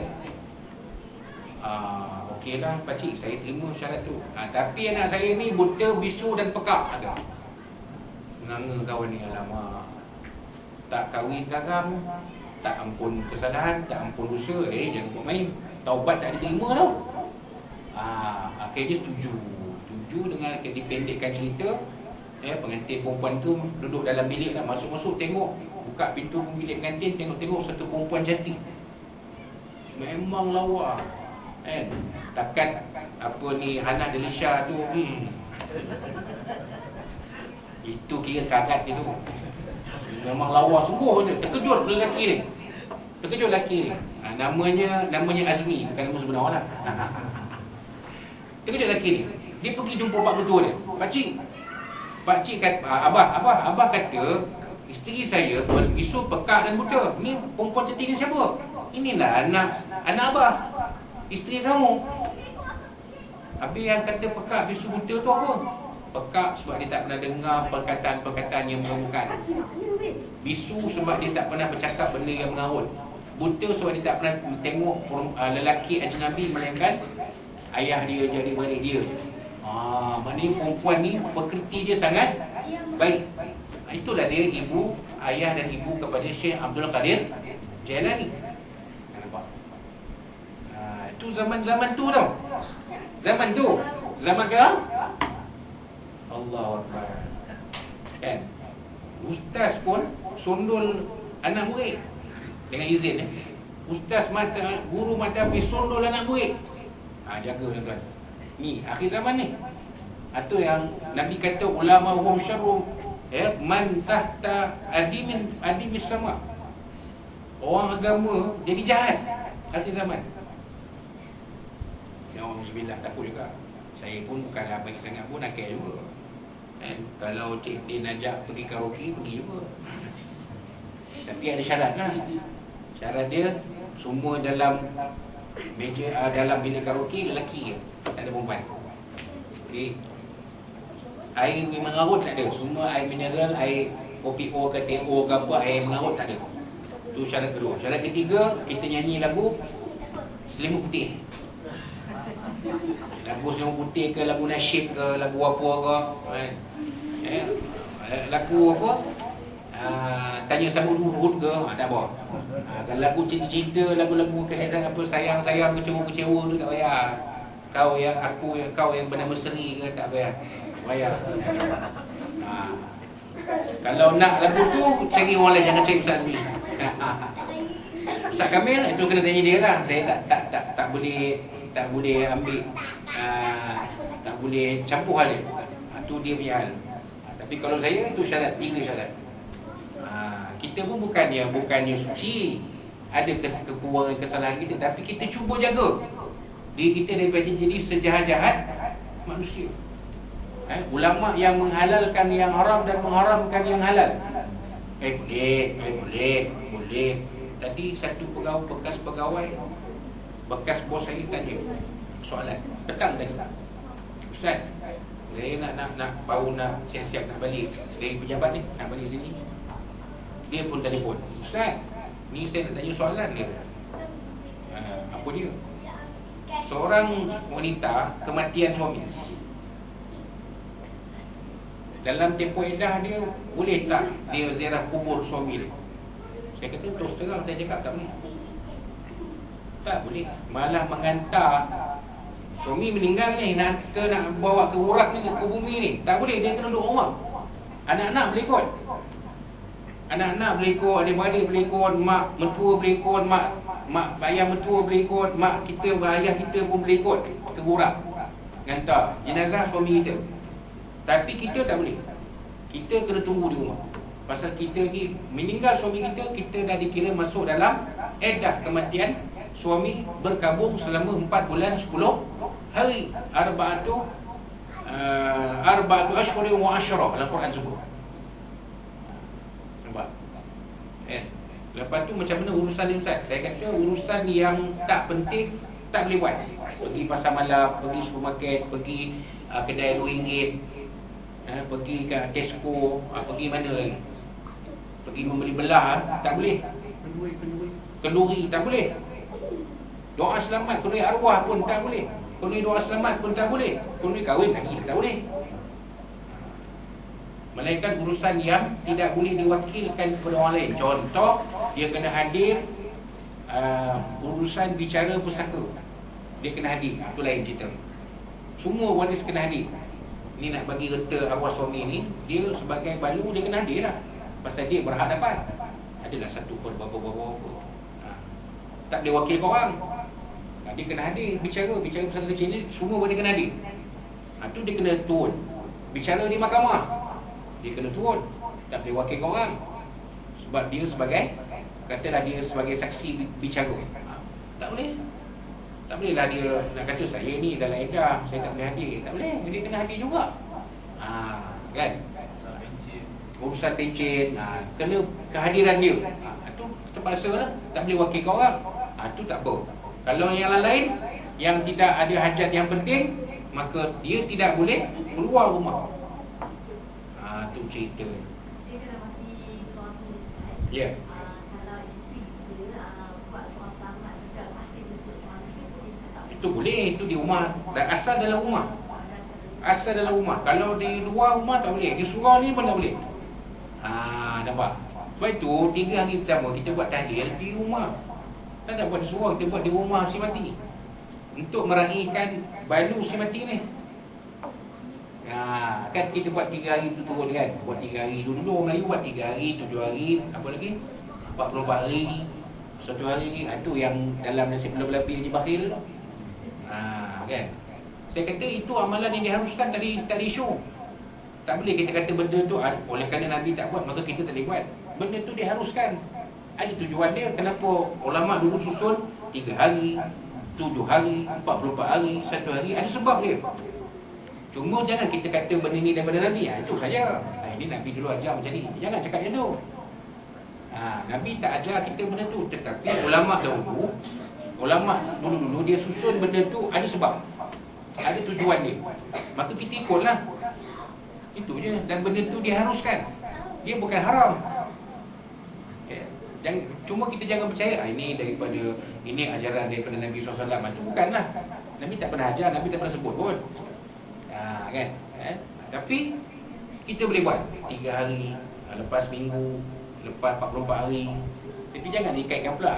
Okeylah pakcik, saya terima syarat tu. Tapi anak saya ni buta, bisu dan pekak. Nganga kawan ni, alamak, tak kahwin garam, tak ampun kesalahan, tak ampun dosa. Jangan buat main. Taubat tak diterima tau. Akhirnya setuju dengan dipendekkan cerita. Pengantin perempuan tu duduk dalam bilik nak masuk-masuk, tengok, buka pintu bilik pengantin, tengok satu perempuan cantik. Memang lawa. Takkan apa ni, Hana Delisha tu itu kira karat gitu. Memang lawa sungguh tu. Terkejut lelaki ni. Terkejut lelaki ni. Namanya Azmi, bukan nama sebenar lah. Terkejut lelaki ni. Dia pergi jumpa pak ketua dia. Pakcik kata, abah kata isteri saya isu pekak dan buta. Ni perempuan cantik ni siapa? inilah anak abah, isteri kamu. Habis yang kata pekak bisu buta tu apa? Pekak sebab dia tak pernah dengar perkataan-perkataan yang mengemukan. Bisu sebab dia tak pernah bercakap benda yang mengarut. Buta sebab dia tak pernah tengok lelaki ajnabi melainkan ayah dia, jadi balik dia. Maknanya perempuan ni pekerti dia sangat baik. Itulah dia ibu, ayah dan ibu kepada Syekh Abdul Qadir Jailani. Nampak? Itu zaman-zaman tu tau. Zaman tu. Zaman sekarang Allahu Akbar. Kan? Ustaz pun sundul anak murid dengan izin. Ustaz guru mata habis sundul anak murid. Jaga tuan-tuan. Ni akhir zaman ni. Atau yang Nabi kata ulama hum syarru man tahta adimis sama. Orang agama jadi jahat akhir zaman. Ya Allah, takut juga. Saya pun bukanlah baik sangat pun nakal juga. Kalau Cik Din ajak pergi karaoke, pergi juga. Tapi ada syarat lah. Syarat dia semua dalam meja, dalam bilik karaoke lelaki je, tak ada perempuan. Jadi air mengarut tak ada. Semua air mineral, air kopi O ke teh O ke apa, air mengarut tak ada. Itu syarat kedua. Syarat ketiga, kita nyanyi lagu Selimut Putih. Lagu Selimut Putih ke lagu nasyid ke lagu apa ke, lagu apa, Tanya Sabut Hud ke, tak apa. Kalau lagu cinta-cinta, lagu-lagu kasih apa, sayang-sayang, kecewa-kecewa tu tak payah. Kau yang aku yang kau yang bernama Seri ke, tak payah. Kalau nak lagu tu, cari orang lain, jangan cari Ustaz Azmi. Ustaz Kamil itu kena tanya dia lah. Saya tak boleh ambil, tak boleh campur hal dia. Itu dia punya hal. Tapi kalau saya, itu syarat, 3 syarat. Kita pun bukannya suci, ada kekurangan, kesalahan kita, tapi kita cuba jaga diri kita daripada jadi sejahat-jahat manusia. Ulama yang menghalalkan yang haram dan mengharamkan yang halal. Boleh. Tadi satu bekas pegawai, bekas bos saya tanya soalan petang tadi, Ustaz, saya nak baru nak siap-siap nak balik dari pejabat ni, nak balik sini. Dia pun telefon, Ustaz, ni saya nak tanya soalan dia. Apa dia? Seorang wanita kematian suami, dalam tempoh iddah dia, boleh tak dia ziarah kubur suami dia? Saya kata terus terang, saya cakap tak boleh. Tak boleh. Malah mengantar suami meninggal ni, nak bawa ke urat ni, ke bumi ni, tak boleh. Dia kena duduk rumah. Anak-anak boleh ikut, anak-anak boleh ikut, adik-beradik boleh ikut, mak mentua boleh ikut, mak ayah mentua boleh ikut, mak kita, ayah kita pun boleh ikut ke urat, hantar jenazah suami kita. Tapi kita tak boleh. Kita kena tunggu di rumah. Pasal kita ni meninggal suami kita, kita dah dikira masuk dalam iddah kematian suami berkabung selama 4 bulan 10 hari. Arba'atu ashhurin wa asyara dalam Quran sebut. Nampak? Lepas tu macam mana urusan ni Ustaz? Saya kata urusan yang tak penting tak boleh buat. Pergi pasar malam, pergi supermarket, pergi kedai RM2, pergi ke Tesco, pergi mana lagi, pergi membeli belah, tak boleh. Kenduri tak boleh. Doa selamat, kenduri arwah pun tak boleh. Kenduri doa selamat pun tak boleh. Kenduri kahwin lagi tak boleh. Melainkan urusan yang tidak boleh diwakilkan kepada orang lain. Contoh, dia kena hadir urusan bicara pusaka, dia kena hadir. Itu lain cerita. Semua waris kena hadir. Ni nak bagi reta arwah suami ni, dia sebagai balu dia kena hadir lah. Pasal dia berhak dapat. Adalah 1/berapa. Tak boleh wakil korang. Dia kena hadir. Bicara pusaka kecil ni, semua dia kena hadir. Itu dia kena turun. Bicara di mahkamah, dia kena turun. Tak boleh wakil korang. Sebab dia sebagai, katalah dia sebagai saksi bicara. Tak boleh. Tak bolehlah dia nak kata saya ni dalam iddah, saya tak boleh hadir. Tak boleh, dia kena hadir juga. Kan? Urusan pencen, kena kehadiran dia. Itu terpaksa lah. Tak boleh wakil korang. Itu tak apa. Kalau yang lain yang tidak ada hajat yang penting, maka dia tidak boleh keluar rumah. Itu cerita. Dia kena mati suami Ustaz. Ya. Kalau isteri kita buat soal selamat dekat masjid untuk suami kita tak Itu boleh, itu di rumah. Dan asal dalam rumah. Asal dalam rumah. Kalau di luar rumah tak boleh. Di surau ni pun tak boleh. Nampak? Sebab itu 3 hari pertama kita buat tahlil di rumah. Kita tak buat di surau, kita buat di rumah si mati. Untuk meraihkan balu si mati ni. Kan kita buat 3 hari tu turun kan. Buat 3 hari dulu Melayu buat 3 hari, 7 hari, apa lagi? 44 hari, 1 hari. Itu yang dalam nasib lebih-lebih Haji Bakhil tu. Kan? Saya kata itu amalan yang diharuskan, tak ada isu. Tak boleh kita kata benda tu oleh kerana Nabi tak buat maka kita tak boleh buat. Benda tu diharuskan. Ada tujuan dia. Kenapa ulama dulu susun 3 hari, 7 hari, 44 hari, 1 hari. Ada sebab dia. Cuma jangan kita kata benda ni daripada Nabi. Itu saja. Ini Nabi dulu ajar macam ni. Jangan cakap macam tu. Nabi tak ajar kita benda tu. Tetapi ulama dulu dia susun benda tu ada sebab. Ada tujuan dia. Maka kita ikutlah. Itu je. Dan benda tu diharuskan. Dia bukan haram. Cuma kita jangan percaya ini ajaran daripada Nabi SAW. Itu bukanlah. Nabi tak pernah ajar, Nabi tak pernah sebut pun. Kan? Tapi kita boleh buat 3 hari, lepas minggu, lepas 44 hari. Tapi jangan dikaitkan pula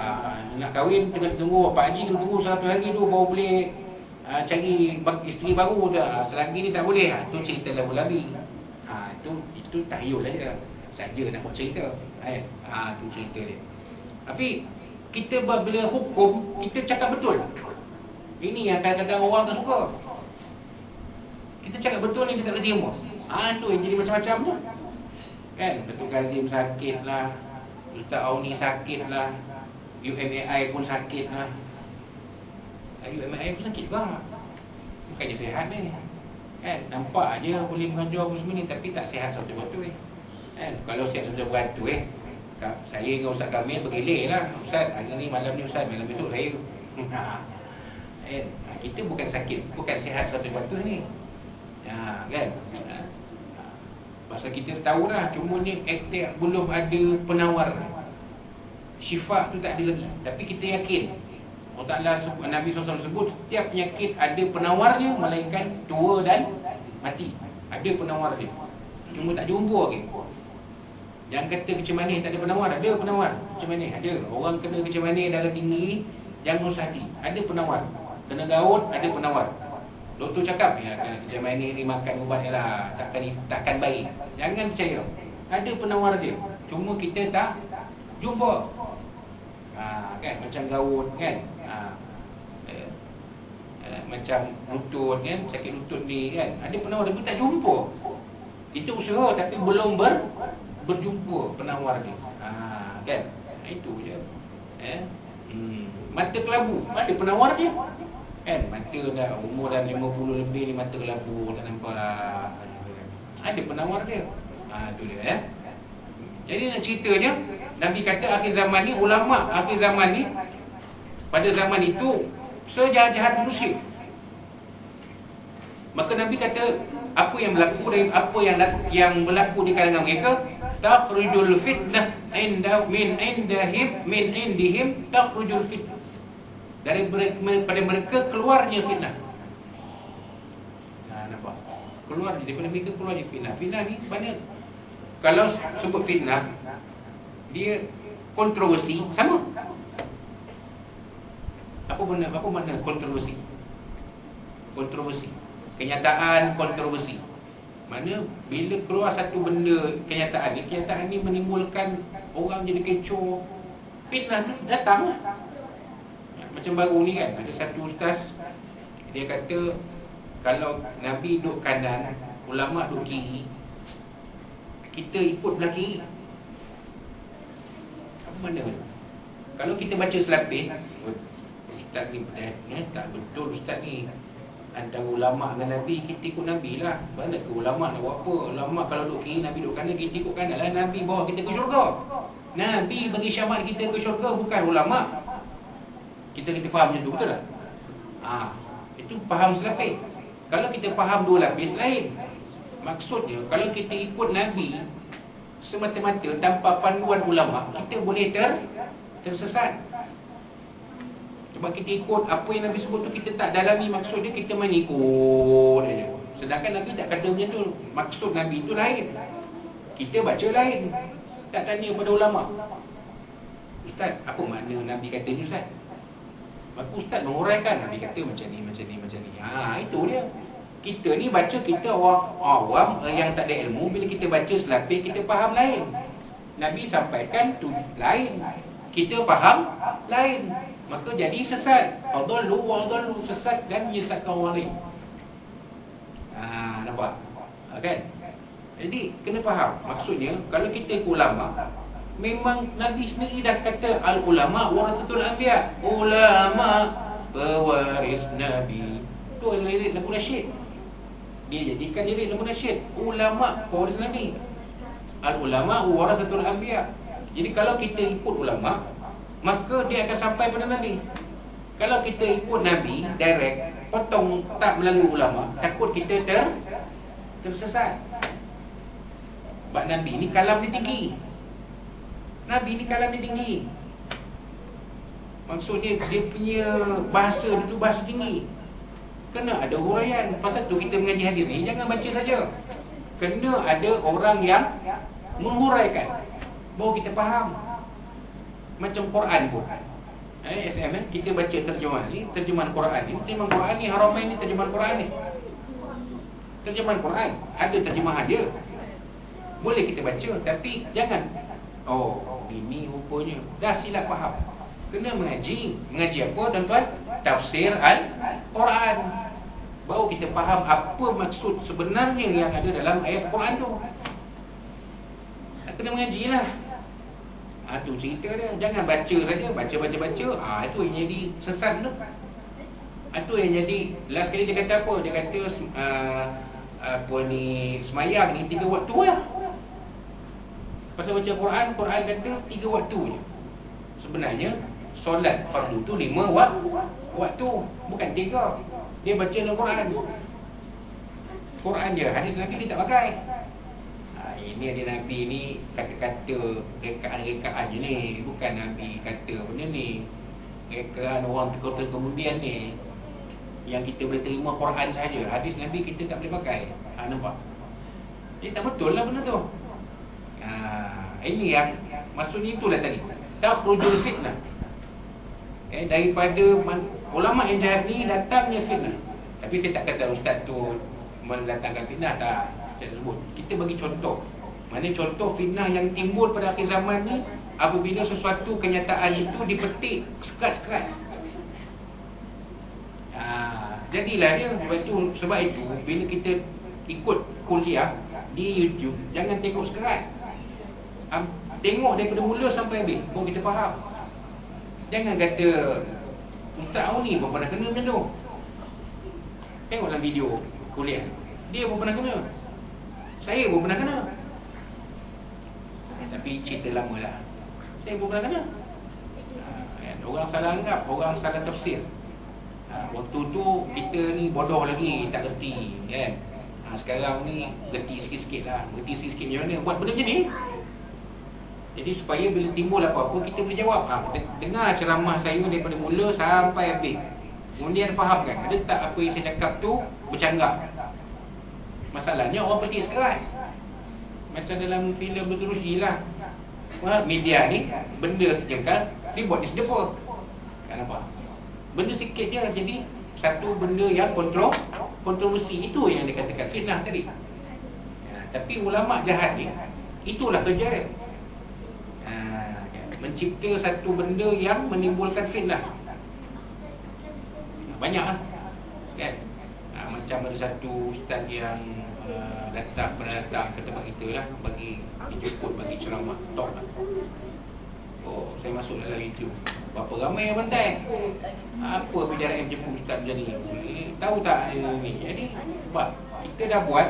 nak kahwin tengah tunggu Pak Haji tunggu 100 hari tu baru boleh cari isteri baru dah. Selagi ni tak boleh. Itu cerita labu-labi. Itu tahyul aja. Saja nak buat cerita. Itu cerita dia. Tapi kita bila hukum, kita cakap betul. Ini yang kadang-kadang orang tak suka. Kita cakap betul ni dia tak boleh terima. Itu yang jadi macam-macam tu. Kan? Datuk Kazim sakit lah, Ustaz Auni sakit lah, UMAI pun sakit lah. UMAI pun sakit juga. Bukannya sihat ni. Kan? Nampak je boleh mengajar apa semua ni, tapi tak sihat 100%. Kan? Kalau sihat 100%, saya dengan Ustaz Kamil bergilir lah. Ustaz, hari ni malam ni Ustaz, malam besok saya. Kita bukan sakit, bukan sihat 100% ni. Kan? Pasal kita tahu dah, cuma ni belum ada penawar. Syifa tu tak ada lagi. Tapi kita yakin Allah Ta'ala, Nabi SAW sebut setiap penyakit ada penawarnya, melainkan tua dan mati. Ada penawar dia. Cuma tak jumpa lagi. Yang kata kecil manis tak ada penawar, ada penawar. Kecil manis ada. Orang kena kecil manis darah tinggi, jangan usah hati. Ada penawar. Kena gaut, ada penawar. Doktor cakap, kecil manis ni makan ubat je lah, takkan baik. Jangan percaya. Ada penawar dia. Cuma kita tak jumpa. Kan? Macam gaut kan? Macam lutut kan? Sakit lutut ni kan? Ada penawar dia pun tak jumpa. Itu usaha tapi belum berjumpa penawar dia. Kan? Itu je. Mata kelabu, ada penawar dia. Kan? Mata dah umur dah 50 lebih ni mata kelabu, tak nampak lah. Ada penawar dia. Itu dia. Jadi nak ceritanya, Nabi kata akhir zaman ni, ulama akhir zaman ni, pada zaman itu sejahat-jahat manusia. Maka Nabi kata apa yang berlaku dari apa yang berlaku di kalangan mereka, takhrujul fitnah min indihim takhrujul fitnah. Daripada mereka keluarnya fitnah. Nampak? Keluar daripada mereka keluarnya fitnah. Fitnah ni mana? Kalau sebut fitnah, dia kontroversi sama. Apa makna kontroversi? Kontroversi. Kenyataan kontroversi. Mana bila keluar satu benda kenyataan ni menimbulkan orang jadi kecoh. Fitnah tu datang lah. Macam baru ni kan, ada satu ustaz, dia kata kalau Nabi duduk kanan, ulama duduk kiri, kita ikut belah kiri. Apa mana? Kalau kita baca selapis, ustaz ni tak betul ustaz ni. Antara ulama dengan Nabi, kita ikut Nabi lah. Mana ke ulama nak buat apa? Ulama kalau duduk kiri, Nabi duduk kanan, kita ikut kanan lah. Nabi bawa kita ke syurga. Nabi bagi syafaat kita ke syurga, bukan ulama. Kita faham macam tu, betul tak? Itu faham selapis. Kalau kita faham dua lapis, lain. Maksudnya, kalau kita ikut Nabi semata-mata tanpa panduan ulama, kita boleh tersesat. Sebab kita ikut apa yang Nabi sebut tu, kita tak dalami maksud dia, kita main ikut aja. Sedangkan Nabi tak kata macam tu. Maksud Nabi tu lain, kita baca lain. Tak tanya pada ulama, Ustaz, apa makna Nabi kata ni Ustaz? Maka Ustaz menguraikan, Nabi kata macam ni, macam ni, macam ni. Itu dia. Kita ni baca, kita orang awam yang tak ada ilmu. Bila kita baca selapis, kita faham lain. Nabi sampaikan tu lain, kita faham lain. Maka jadi sesat. Fadallu wa adallu, sesat dan menyesatkan orang lain. Nampak? Kan? Jadi kena faham. Maksudnya, kalau kita ikut ulama, memang Nabi sendiri dah kata al-ulama warasatul anbiya. Ulama pewaris Nabi. Tu yang lirik lagu nasyid. Dia jadikan lirik lagu nasyid. Ulama pewaris Nabi. Al-ulama warasatul anbiya. Jadi kalau kita ikut ulama, maka dia akan sampai pada Nabi. Kalau kita ikut Nabi direct, potong tak melalui ulama, takut kita tersesat. Sebab Nabi ni kalam dia tinggi. Nabi ni kalam dia tinggi. Maksudnya dia punya bahasa itu bahasa tinggi. Kena ada huraian. Pasal tu kita mengaji hadis ni jangan baca saja. Kena ada orang yang menghuraikan, baru kita faham. Macam Quran pun. SM kita baca terjemahan ni, terjemahan Quran ni, terjemahan Quran ni, Haramain ni, terjemahan Quran ni. Terjemahan Quran ada terjemahan dia. Boleh kita baca, tapi jangan ini rupanya dah silap faham. Kena mengaji. Mengaji apa tuan-tuan? Tafsir Al-Quran. Baru kita faham apa maksud sebenarnya yang ada dalam ayat Quran tu. Kena mengajilah. Tu cerita dia. Jangan baca saja, baca. Itu yang jadi sesat tu. Itu yang jadi. Last kali dia kata apa? Dia kata semayang ni 3 waktu lah. Pasal baca Quran kata 3 waktu je. Sebenarnya solat fardu tu 5 waktu, bukan 3. Dia baca dalam Quran dia. Hadis Nabi dia tak pakai. Ini ada Nabi ni kata-kata rekaan je ni. Bukan Nabi kata benda ni. Rekaan orang terkota kemudian ni, yang kita boleh terima Quran saja. Hadis Nabi kita tak boleh pakai. Nampak? Dia tak betul lah benda tu. Ini yang maksudnya itulah tadi, takhrujul fitnah. Daripada ulama yang jahat ni datangnya fitnah. Tapi saya tak kata ustaz tu mendatangkan fitnah, tak. Saya sebut, kita bagi contoh. Mana contoh fitnah yang timbul pada akhir zaman ni, apabila sesuatu kenyataan itu dipetik sekerat-sekerat. Jadilah dia. Sebab itu bila kita ikut kuliah di YouTube, jangan tengok sekerat. Tengok daripada mula sampai habis, baru kita faham. Jangan kata ustaz ni pun pernah kena macam tu. Tengok dalam video kuliah, dia pun pernah kena, saya pun pernah kena. Tapi cerita lama lah. Saya pun pernah kena. Orang salah anggap, orang salah tafsir. Waktu tu kita ni bodoh lagi, tak reti kan. Sekarang ni reti sikit-sikit lah. Reti sikit-sikit macam mana buat benda macam ni. Jadi supaya bila timbul apa-apa, kita boleh jawab. Dengar ceramah saya daripada mula sampai habis, kemudian faham kan, ada tak apa yang saya cakap tu bercanggah. Masalahnya orang petik sekerat. Macam dalam filem berterusi lah. Media ni benda sejengkal dibuat di sedepa. Kan nampak? Benda sikit je jadi satu benda yang kontroversi. Itu yang dikatakan fitnah tadi. Tapi ulama jahat ni, itulah kerja dia. Mencipta satu benda yang menimbulkan fitnah. Banyak lah kan. Macam ada satu ustaz yang pernah datang ke tempat kita lah, bagi dijemput, bagi ceramah talk lah. Saya masuk dalam itu, berapa ramai yang bantai. Apa bicara yang jemput ustaz macam ni, tahu tak ni. Jadi sebab kita dah buat,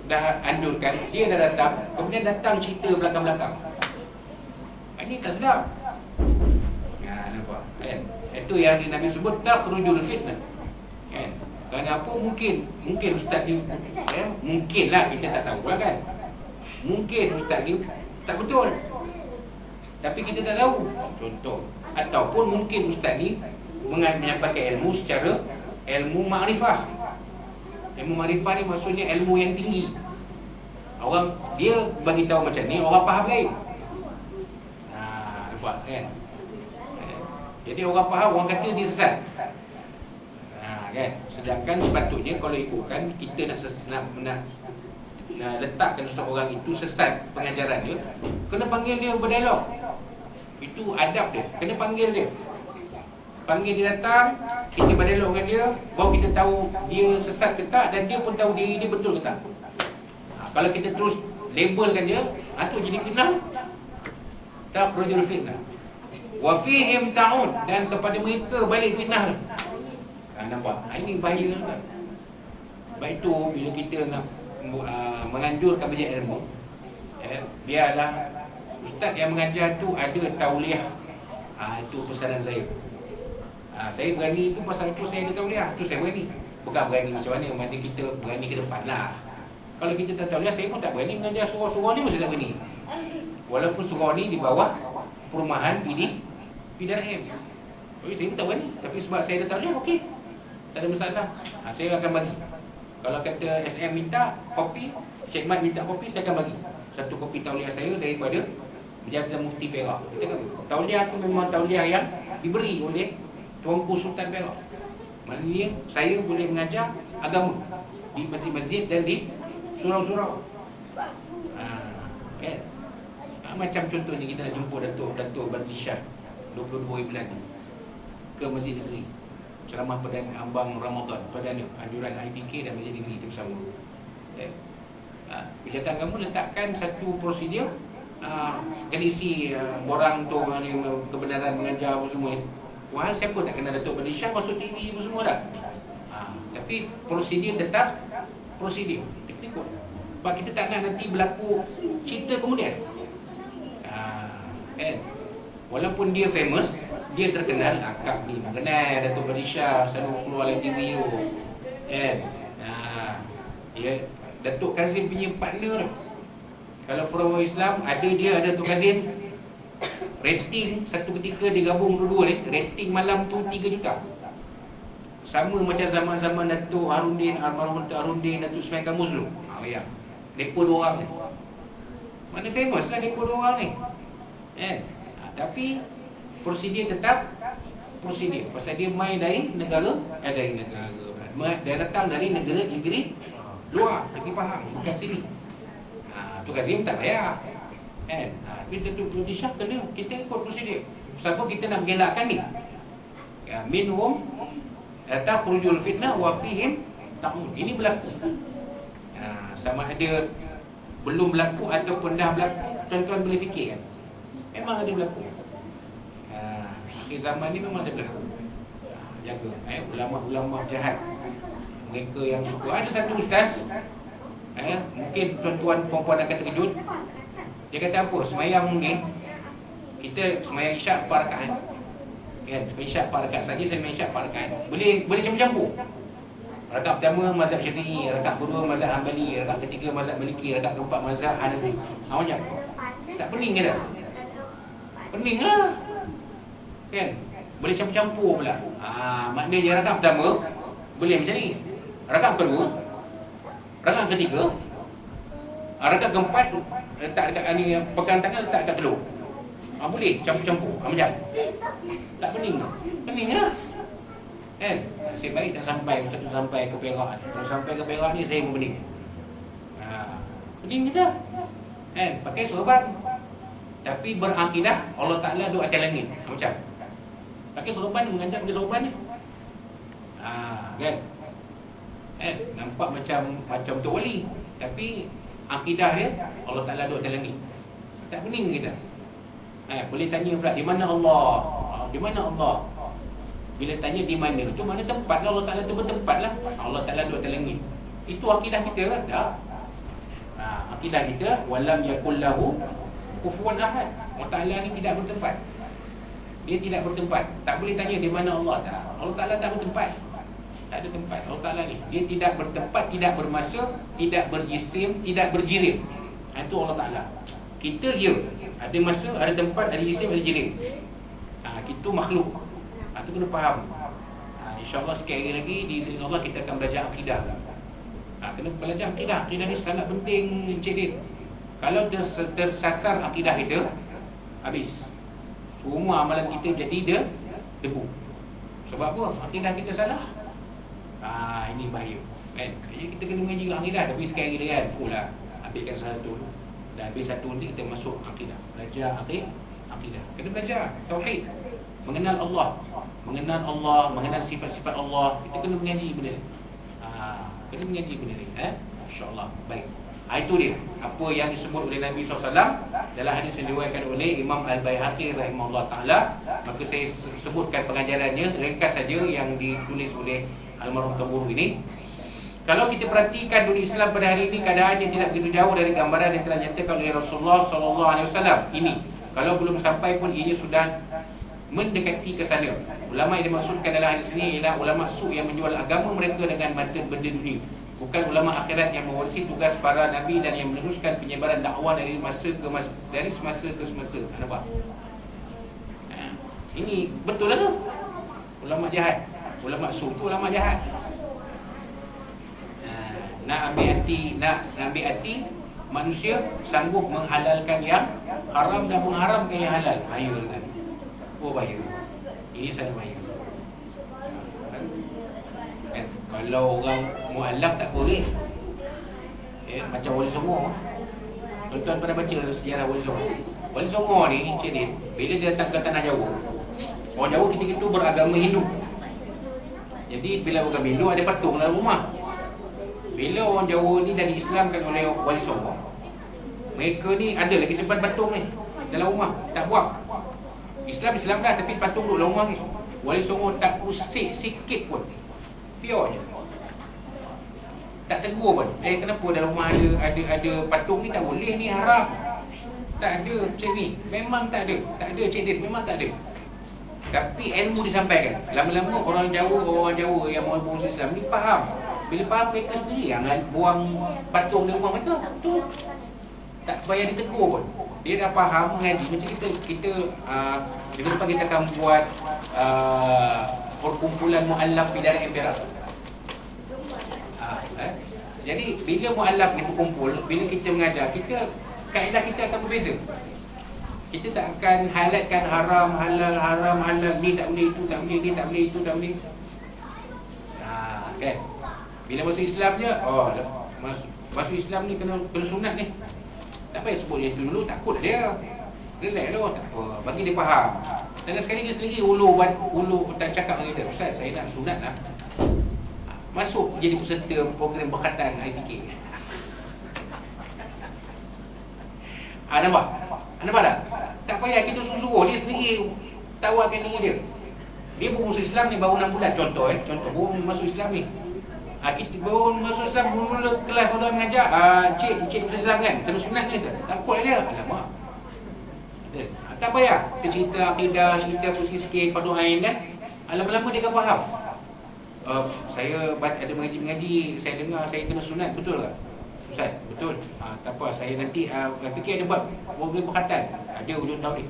dah anjurkan, dia dah datang, kemudian datang cerita belakang-belakang. Ini tak sedap. Nampak kan? itu yang Nabi sebut takhrujul fitnah. Kan? Kerana apa? Mungkin ustaz ni mungkinlah, kita tak tahu lah kan. Mungkin ustaz ni tak betul, tapi kita tak tahu. Contoh, ataupun mungkin ustaz ni menyampaikan ilmu secara ilmu makrifah. Ilmu makrifah ni maksudnya ilmu yang tinggi. Orang dia bagi tahu macam ni, orang faham lain. Nampak kan? Jadi orang faham, orang kata dia sesat. Kan? Sedangkan sepatutnya kalau ikutkan, kita nak letakkan seseorang itu sesat pengajaran dia, kena panggil dia berdialog. Itu adab dia, kena panggil dia. Panggil dia datang, kita berdialog dengan dia, baru kita tahu dia sesat ke tak, dan dia pun tahu diri dia betul ke tak. Kalau kita terus labelkan dia, itu jadi fitnah. Tak perlu fitnah. Wa fihim ta'un, dan kepada mereka balik fitnah. Nampak? Ini bahaya kan? Baik itu bila kita nak menganjurkan belajar ilmu, biarlah ustaz yang mengajar tu ada tauliah. Itu pesanan saya. Saya berani itu pasal itu saya ada tauliah. Itu saya berani. Bukan berani macam mana kita berani ke depan lah. Kalau kita tak tauliah, saya pun tak berani mengajar surau-surau ni, masih tak berani. Walaupun surau ni di bawah perumahan PDRM. Saya pun tak berani. Tapi sebab saya ada tauliah, okey, tak ada masalah. Saya akan bagi. Kalau kata SM minta kopi, Syed Mat minta kopi, saya akan bagi satu kopi tauliah saya daripada Berjaya Mufti Perak. Tauliah tu memang tauliah yang diberi oleh Tuanku Sultan Perak. Maknanya saya boleh mengajar agama di masjid-masjid dan di surau-surau. Kan? Macam contoh ni, kita nak jumpa Datuk Badli Shah 22 bulan ni ke Masjid Negeri, ceramah Perdana Ambang Ramadan, Perdana anjuran IPK dan Masjid Negeri itu bersama. Bila kamu letakkan satu prosedur, kan isi borang tu kebenaran mengajar apa semua. Wah, siapa tak kenal Datuk Badli Shah, masuk TV apa semua dah. Tapi prosedur tetap prosedur. Ikut. Sebab kita tak nak nanti berlaku cerita kemudian. Kan? Walaupun dia famous, dia terkenal, akak ni mengenal Datuk Badli Shah, selalu keluar dalam TV tu. Kan? Dia Datuk Kazim punya partner. Kalau Pro Islam ada dia, ada Datuk Kazim. Rating satu ketika dia gabung dua-dua ni, rating malam tu 3 juta. Sama macam zaman-zaman Datuk Harundin, Almarhum Datuk Harundin, Datuk Ismail Kamus dulu. Ya. Mereka dua orang ni. Mana famous lah mereka dua orang ni. Tapi prosedur tetap prosedur. Pasal dia main dari negara, dia datang dari negara Inggeris luar, lagi faham, bukan sini. Tu Kazim tak payah. Tapi Datuk Badli Shah kena, kita ikut prosedur. Sebab kita nak mengelakkan ni. Minhum takhrujul fitnah wa fihim ta'un. Ini berlaku. Sama ada belum berlaku ataupun dah berlaku, tuan-tuan boleh fikirkan. Memang ada berlaku. Zaman ni memang ada berlaku. Jaga ulama-ulama jahat, mereka yang suka. Ada satu ustaz, mungkin tuan-tuan perempuan akan terkejut. Dia kata apa? Semayang mungkin kita semayang isyak 4 rakaat. Kan, isyak 4 rakaat saja, saya main isyak 4 rakaat. Boleh campur-campur. Rakaat pertama mazhab Syafi'i, rakaat kedua mazhab Hanbali, rakaat ketiga mazhab Maliki, rakaat keempat mazhab Hanafi. Macam tak pening ke dah? Pening lah. Kan? Boleh campur-campur pula. Maknanya rakaat pertama boleh macam ni. Rakaat kedua, rakaat ketiga, rakaat keempat letak dekat ni, pegang tangan letak dekat telur. Boleh campur-campur. Macam tak pening lah. Pening lah. Kan? Nasib baik tak sampai Ustaz tu sampai ke Perak. Kalau sampai ke Perak ni saya pun pening. Pening kita. Kan? Pakai sorban, tapi berakidah Allah Ta'ala duduk atas langit. Macam pakai sorban, mengajar pakai sorban ni. Kan? Nampak macam tu wali, tapi akidah dia Allah Ta'ala duduk atas langit. Tak pening kita. Boleh tanya pula, di mana Allah? Di mana Allah? Bila tanya di mana, itu mana tempat Allah Ta'ala tu bertempat lah. Allah Ta'ala duduk atas langit. Itu akidah kita kan? Tak. Akidah kita, walam yakul lahu kufuwan ahad. Allah Ta'ala ni tidak bertempat. Dia tidak bertempat. Tak boleh tanya di mana Allah. Tak. Allah Ta'ala tak bertempat. Tak ada tempat. Allah Ta'ala ni, dia tidak bertempat, tidak bermasa, tidak berjisim, tidak berjirim. Itu Allah Ta'ala. Kita dia ada masa, ada tempat, ada jisim, ada jirim. Kita makhluk. Itu kena faham. InsyaAllah sikit hari lagi di sini Allah kita akan belajar akidah. Kena belajar akidah. Akidah ni sangat penting, Encik Din. Kalau tersasar akidah kita, habis. Semua amalan kita jadi debu. Sebab apa? Akidah kita salah. Ini bahaya kan? Jadi kita kena mengaji akidah. Tapi sekali lagi kan, pula ambilkan satu. Dan habis satu ni kita masuk akidah. Belajar akidah. Kena belajar tauhid. Mengenal Allah, mengenal sifat-sifat Allah. Kita kena mengaji benda ni. Kena mengaji benda ni. InsyaAllah. Baik. Itu dia apa yang disebut oleh Nabi SAW dalam hadis yang diriwayatkan oleh Imam Al-Baihaqi rahimahullah ta'ala. Maka saya sebutkan pengajarannya ringkas saja yang ditulis oleh almarhum Tabur ini. Kalau kita perhatikan dunia Islam pada hari ini, keadaannya tidak begitu jauh dari gambaran yang telah nyatakan oleh Rasulullah SAW. Ini kalau belum sampai pun ia sudah mendekati ke sana. Ulama yang dimaksudkan dalam hadis ini ialah ulama su yang menjual agama mereka dengan mata benda dunia, bukan ulama akhirat yang mewarisi tugas para nabi dan yang meneruskan penyebaran dakwah dari semasa ke semasa. Nampak? Ini betul lah tu. Ulama jahat, ulama su tu ulama jahat. Nak ambil hati manusia sanggup menghalalkan yang haram dan mengharamkan yang halal. Bahaya kan? Bahaya. Ini sangat bahaya. Kalau orang mu'allaf tak boleh, macam Wali Songo. Tuan-tuan pernah baca sejarah Wali Songo. Wali Songo ni, Encik Din, bila dia datang ke tanah Jawa, orang Jawa ketika itu beragama Hindu. Jadi bila beragama Hindu ada patung dalam rumah. Bila orang Jawa ni dah diislamkan oleh Wali Songo, mereka ni ada lagi simpan patung ni dalam rumah, tak buang. Islam dah, tapi patung duduk dalam rumah ni. Wali Songo tak usik sikit pun, pure je. Tak tegur pun. Kenapa dalam rumah ada patung ni, tak boleh ni, haram. Tak ada Cik ni. Memang tak ada. Tak ada Cik Din, memang tak ada. Tapi ilmu disampaikan. Lama-lama orang Jawa yang orang Islam ni faham. Bila faham, mereka sendiri yang buang patung di rumah mereka. Tu tak payah ditegur pun. Dia dah faham mengaji. Macam kita di depan kita akan buat perkumpulan mu'allaf bidara Perak. Jadi bila mu'allaf ni berkumpul, bila kita mengajar, kaedah kita akan berbeza. Kita tak akan highlightkan haram, halal, ni tak boleh, itu tak boleh, ni tak boleh, itu tak boleh. Kan? Bila masuk Islam je, masuk Islam ni kena sunat ni. Tak payah sebut dia tu dulu, takut dia. Relax lah, tak apa, bagi dia faham. Dan sekali dia sendiri ulu tak cakap dengan kita, Ustaz, saya nak sunat lah. Masuk jadi peserta program berkhatan ITK. Nampak? Nampak tak? Tak payah kita suruh dia sendiri tawarkan diri dia. Dia baru masuk Islam ni baru 6 bulan. Contoh baru masuk Islam ni. Kita baru masuk Islam, mula kelas orang mengajar. Cik masuk Islam kan? Kena sunat ni. Takut dia. Alamak. Tak payah. Kita cerita akidah, cerita sikit pada orang lain kan? Lama-lama dia akan faham. Saya ada mengaji, saya dengar saya kena sunat, betul tak? Ustaz, betul. Tak apa, saya nanti fikir ada buat boleh berkatan. Ada hujung tahun ni.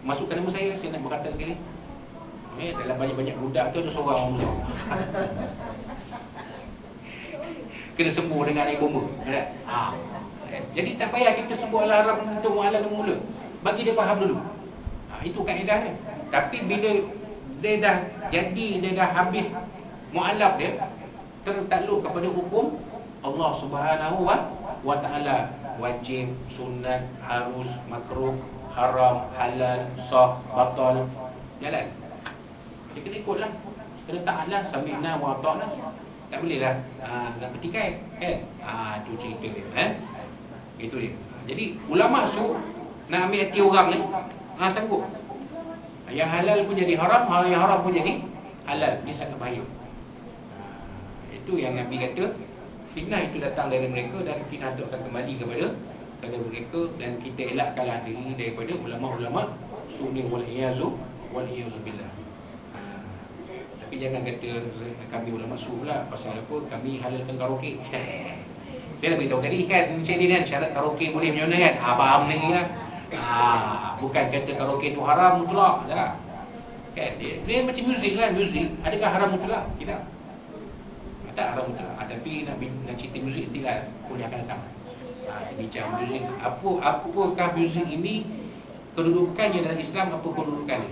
Masukkan nama saya nak berkatan sekali. Dalam banyak-banyak budak tu ada seorang orang musuh. Kena sembuh dengan air bomba. Jadi tak payah kita sebut haram untuk mu'alaf mula. Bagi dia faham dulu. Itu kaedah dia. Tapi bila dia dah jadi, dia dah habis mu'alaf dia, tertakluk kepada hukum Allah Subhanahu wa ta'ala. Wajib, sunat, harus, makruh, haram, halal, sah, batal, jalan. Dia kena ikut lah. Kena taat lah. Sami'na wa ta'na. Tak boleh lah nak petikai kan? Itu cerita dia. Itu dia. Jadi ulama su nak ambil hati orang ni, sanggup. Yang halal pun jadi haram, yang haram pun jadi halal. Dia sangat bahaya. Itu yang Nabi kata, fitnah itu datang dari mereka dan fitnah itu akan kembali kepada mereka, dan kita elakkanlah diri daripada ulama-ulama sunni wal iyazu Waliyahzubillah. Tapi jangan kata kami ulama su pula. Pasal apa? Kami halalkan karaoke. Saya dah beritahu tadi kan, Encik Din kan, syarat karaoke boleh macam mana kan? Faham lagi kan? Bukan kata karaoke tu haram mutlak tak. Kan? Dia macam muzik kan, muzik. Adakah haram mutlak? Tidak. Tak haram mutlak. Tapi nak cerita muzik nantilah kuliah akan datang. Bincang muzik. Apakah muzik ini kedudukannya dalam Islam, apa kedudukannya?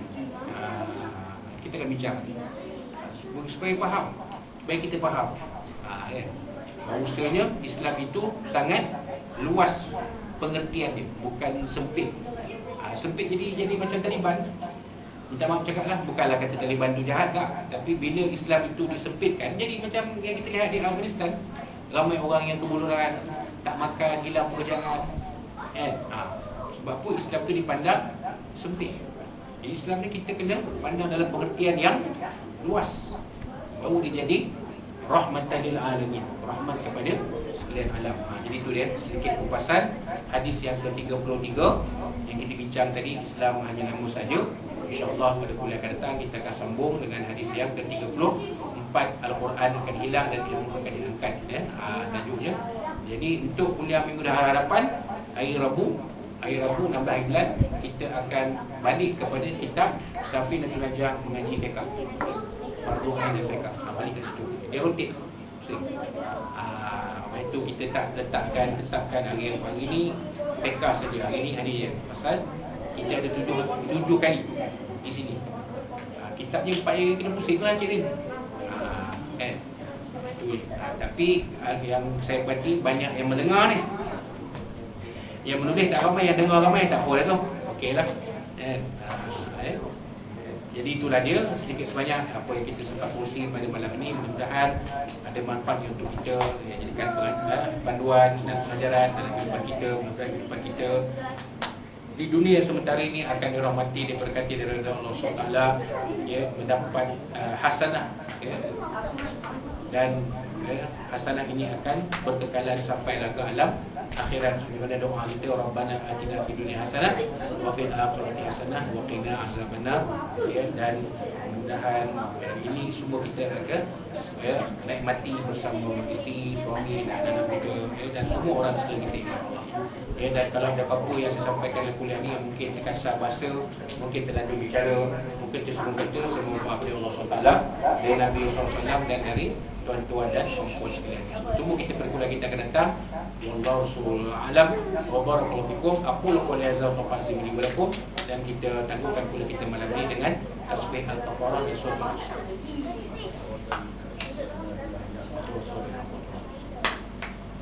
Kita akan bincang nanti. Supaya faham, supaya kita faham. Kan? Maksudnya Islam itu sangat luas pengertian dia, bukan sempit. Sempit jadi macam Taliban. Minta maaf cakaplah, bukanlah kata Taliban tu jahat tak, tapi bila Islam itu disempitkan, jadi macam yang kita lihat di Afghanistan, ramai orang yang keburuan, tak makan, hilang pekerjaan. Sebab apa Islam itu dipandang sempit. Jadi Islam ni kita kena pandang dalam pengertian yang luas, baru dia jadi rahmatan lil alamin, rahmat kepada sekalian alam. Jadi itu dia sedikit kupasan hadis yang ke-33 yang kita bincang tadi, Islam hanya nama saja. InsyaAllah pada kuliah akan datang kita akan sambung dengan hadis yang ke-34, Al-Quran akan hilang dan ilmu akan diangkat, tajuknya. Jadi untuk kuliah minggu hadapan hari Rabu 16 bulan kita akan balik kepada kitab Safinatul Najah mengaji fiqh, fardu ain fiqh. Balik ke situ. Dia rutin. Itu kita tak tetapkan hari ni fiqh saja. Hari ni hari dia. Pasal kita ada 7 kali di sini. Kitabnya 4 hari kena pusing lah Cik Din. Tapi yang saya perhati banyak yang mendengar ni. Yang menulis tak ramai, yang dengar ramai, tak apa dah tu. Okeylah. Jadi itulah dia sedikit sebanyak apa yang kita sempat kongsi pada malam ini. Mudah-mudahan ada manfaat untuk kita, jadikan panduan dan pengajaran dalam kehidupan kita. Mudah-mudahan kehidupan kita di dunia sementara ini akan dirahmati, diberkati dari Allah SWT, mendapat hasanah, dan hasanah ini akan berkekalan sampai ke alam akhirat. Sebagaimana doa kita, Rabbana atina fid dunya hasanah wa fil akhirati hasanah wa qina azabannar. Dan mudah-mudahan ini semua kita akan nikmati bersama isteri, suami dan anak-anak kita, dan semua orang sekeliling kita. Dan kalau ada apa-apa yang saya sampaikan dalam kuliah ni mungkin terkasar bahasa, mungkin terlalu bicara, mungkin tersebut kata, semua maaf dari Allah SWT, dari Nabi SAW, dan dari tuan-tuan dan puan-puan sekalian. Tunggu kita perkuliah kita akan datang. Wallahu subhanahu alam wa barakallahu fikum. Aqulu qawli hadza wa qasimi wa lakum. Dan kita tangguhkan kuliah kita malam ini dengan tasbih al-kafarah dan surah.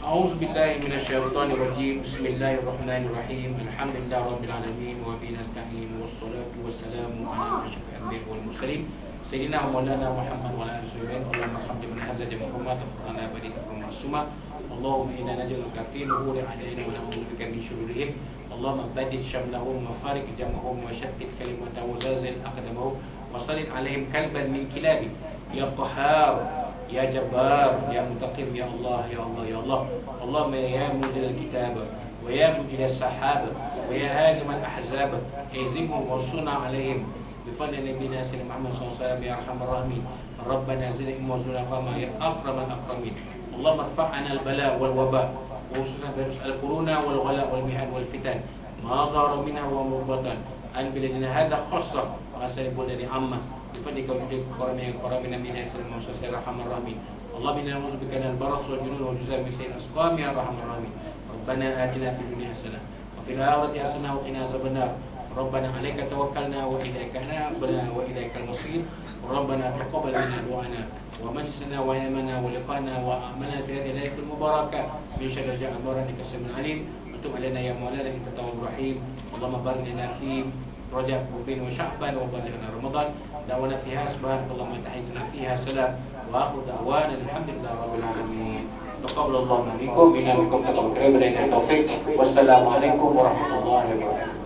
A'udzu billahi minasyaitonir rajim. Bismillahirrahmanirrahim. Alhamdulillahi rabbil alamin wa bihi nasta'in wassalatu wassalamu ala asyrafil anbiya'i wal mursalin Sayyidina Maulana Muhammad wa ala alihi wasallam. Allahumma hamdi man hadza jama'at tafaqana badikum masuma. Allahumma inna naj'aluka fi nuhuri a'daina wa na'udzubika min shururihim. Allahumma badid syamlahum wa farik jam'ahum wa shattit kalimatahum wa zalzil aqdamahum wa sallit alaihim kalban min kilabi. Ya Qahhar, Ya Jabbar, Ya Muntaqim, Ya Allah, Ya Allah, Ya Allah. Allahumma ya munzil al-kitab wa ya mujil as-sahab wa ya hazim al-ahzab, ihzimhum wansurna alaihim بفضل نبينا سيدنا محمد صلى الله عليه وسلم يا ارحم الراحمين. ربنا زدهم وزنا فما يا اكرم الاكرمين. اللهم ارفع عنا البلاء والوباء وخصوصا فيروس الكورونا والغلاء والمحن والفتن ما ظهر منها وما بطن عن بلادنا هذا خاصه واسال بلاد عامه بفضلك وجودك وكرم نبينا سيدنا محمد صلى الله عليه وسلم. اللهم انا نعوذ بك من البرص والجنون والجزام من سيء الاسقام يا ارحم الراحمين. ربنا اتنا في الدنيا حسنه وفي الاخره حسنه وقنا عذاب النار. ربنا عليك توكلنا وإليك نابنا وإليك المصير. ربنا تقبل منا دعانا ومجلسنا وأيامنا ولقانا وأعمالنا في هذه الليلة المباركة من شر جاء أمرك السميع العليم. وتب علينا يا مولانا إنك التواب الرحيم. اللهم بارك لنا في رجب وبين وشعبان وبلغنا رمضان. دعوانا فيها سبحانك اللهم تحيتنا فيها سلام وآخر دعوانا الحمد لله رب العالمين. تقبل الله منكم إنا منكم تقبل كريم لنا التوفيق. والسلام عليكم ورحمة الله وبركاته.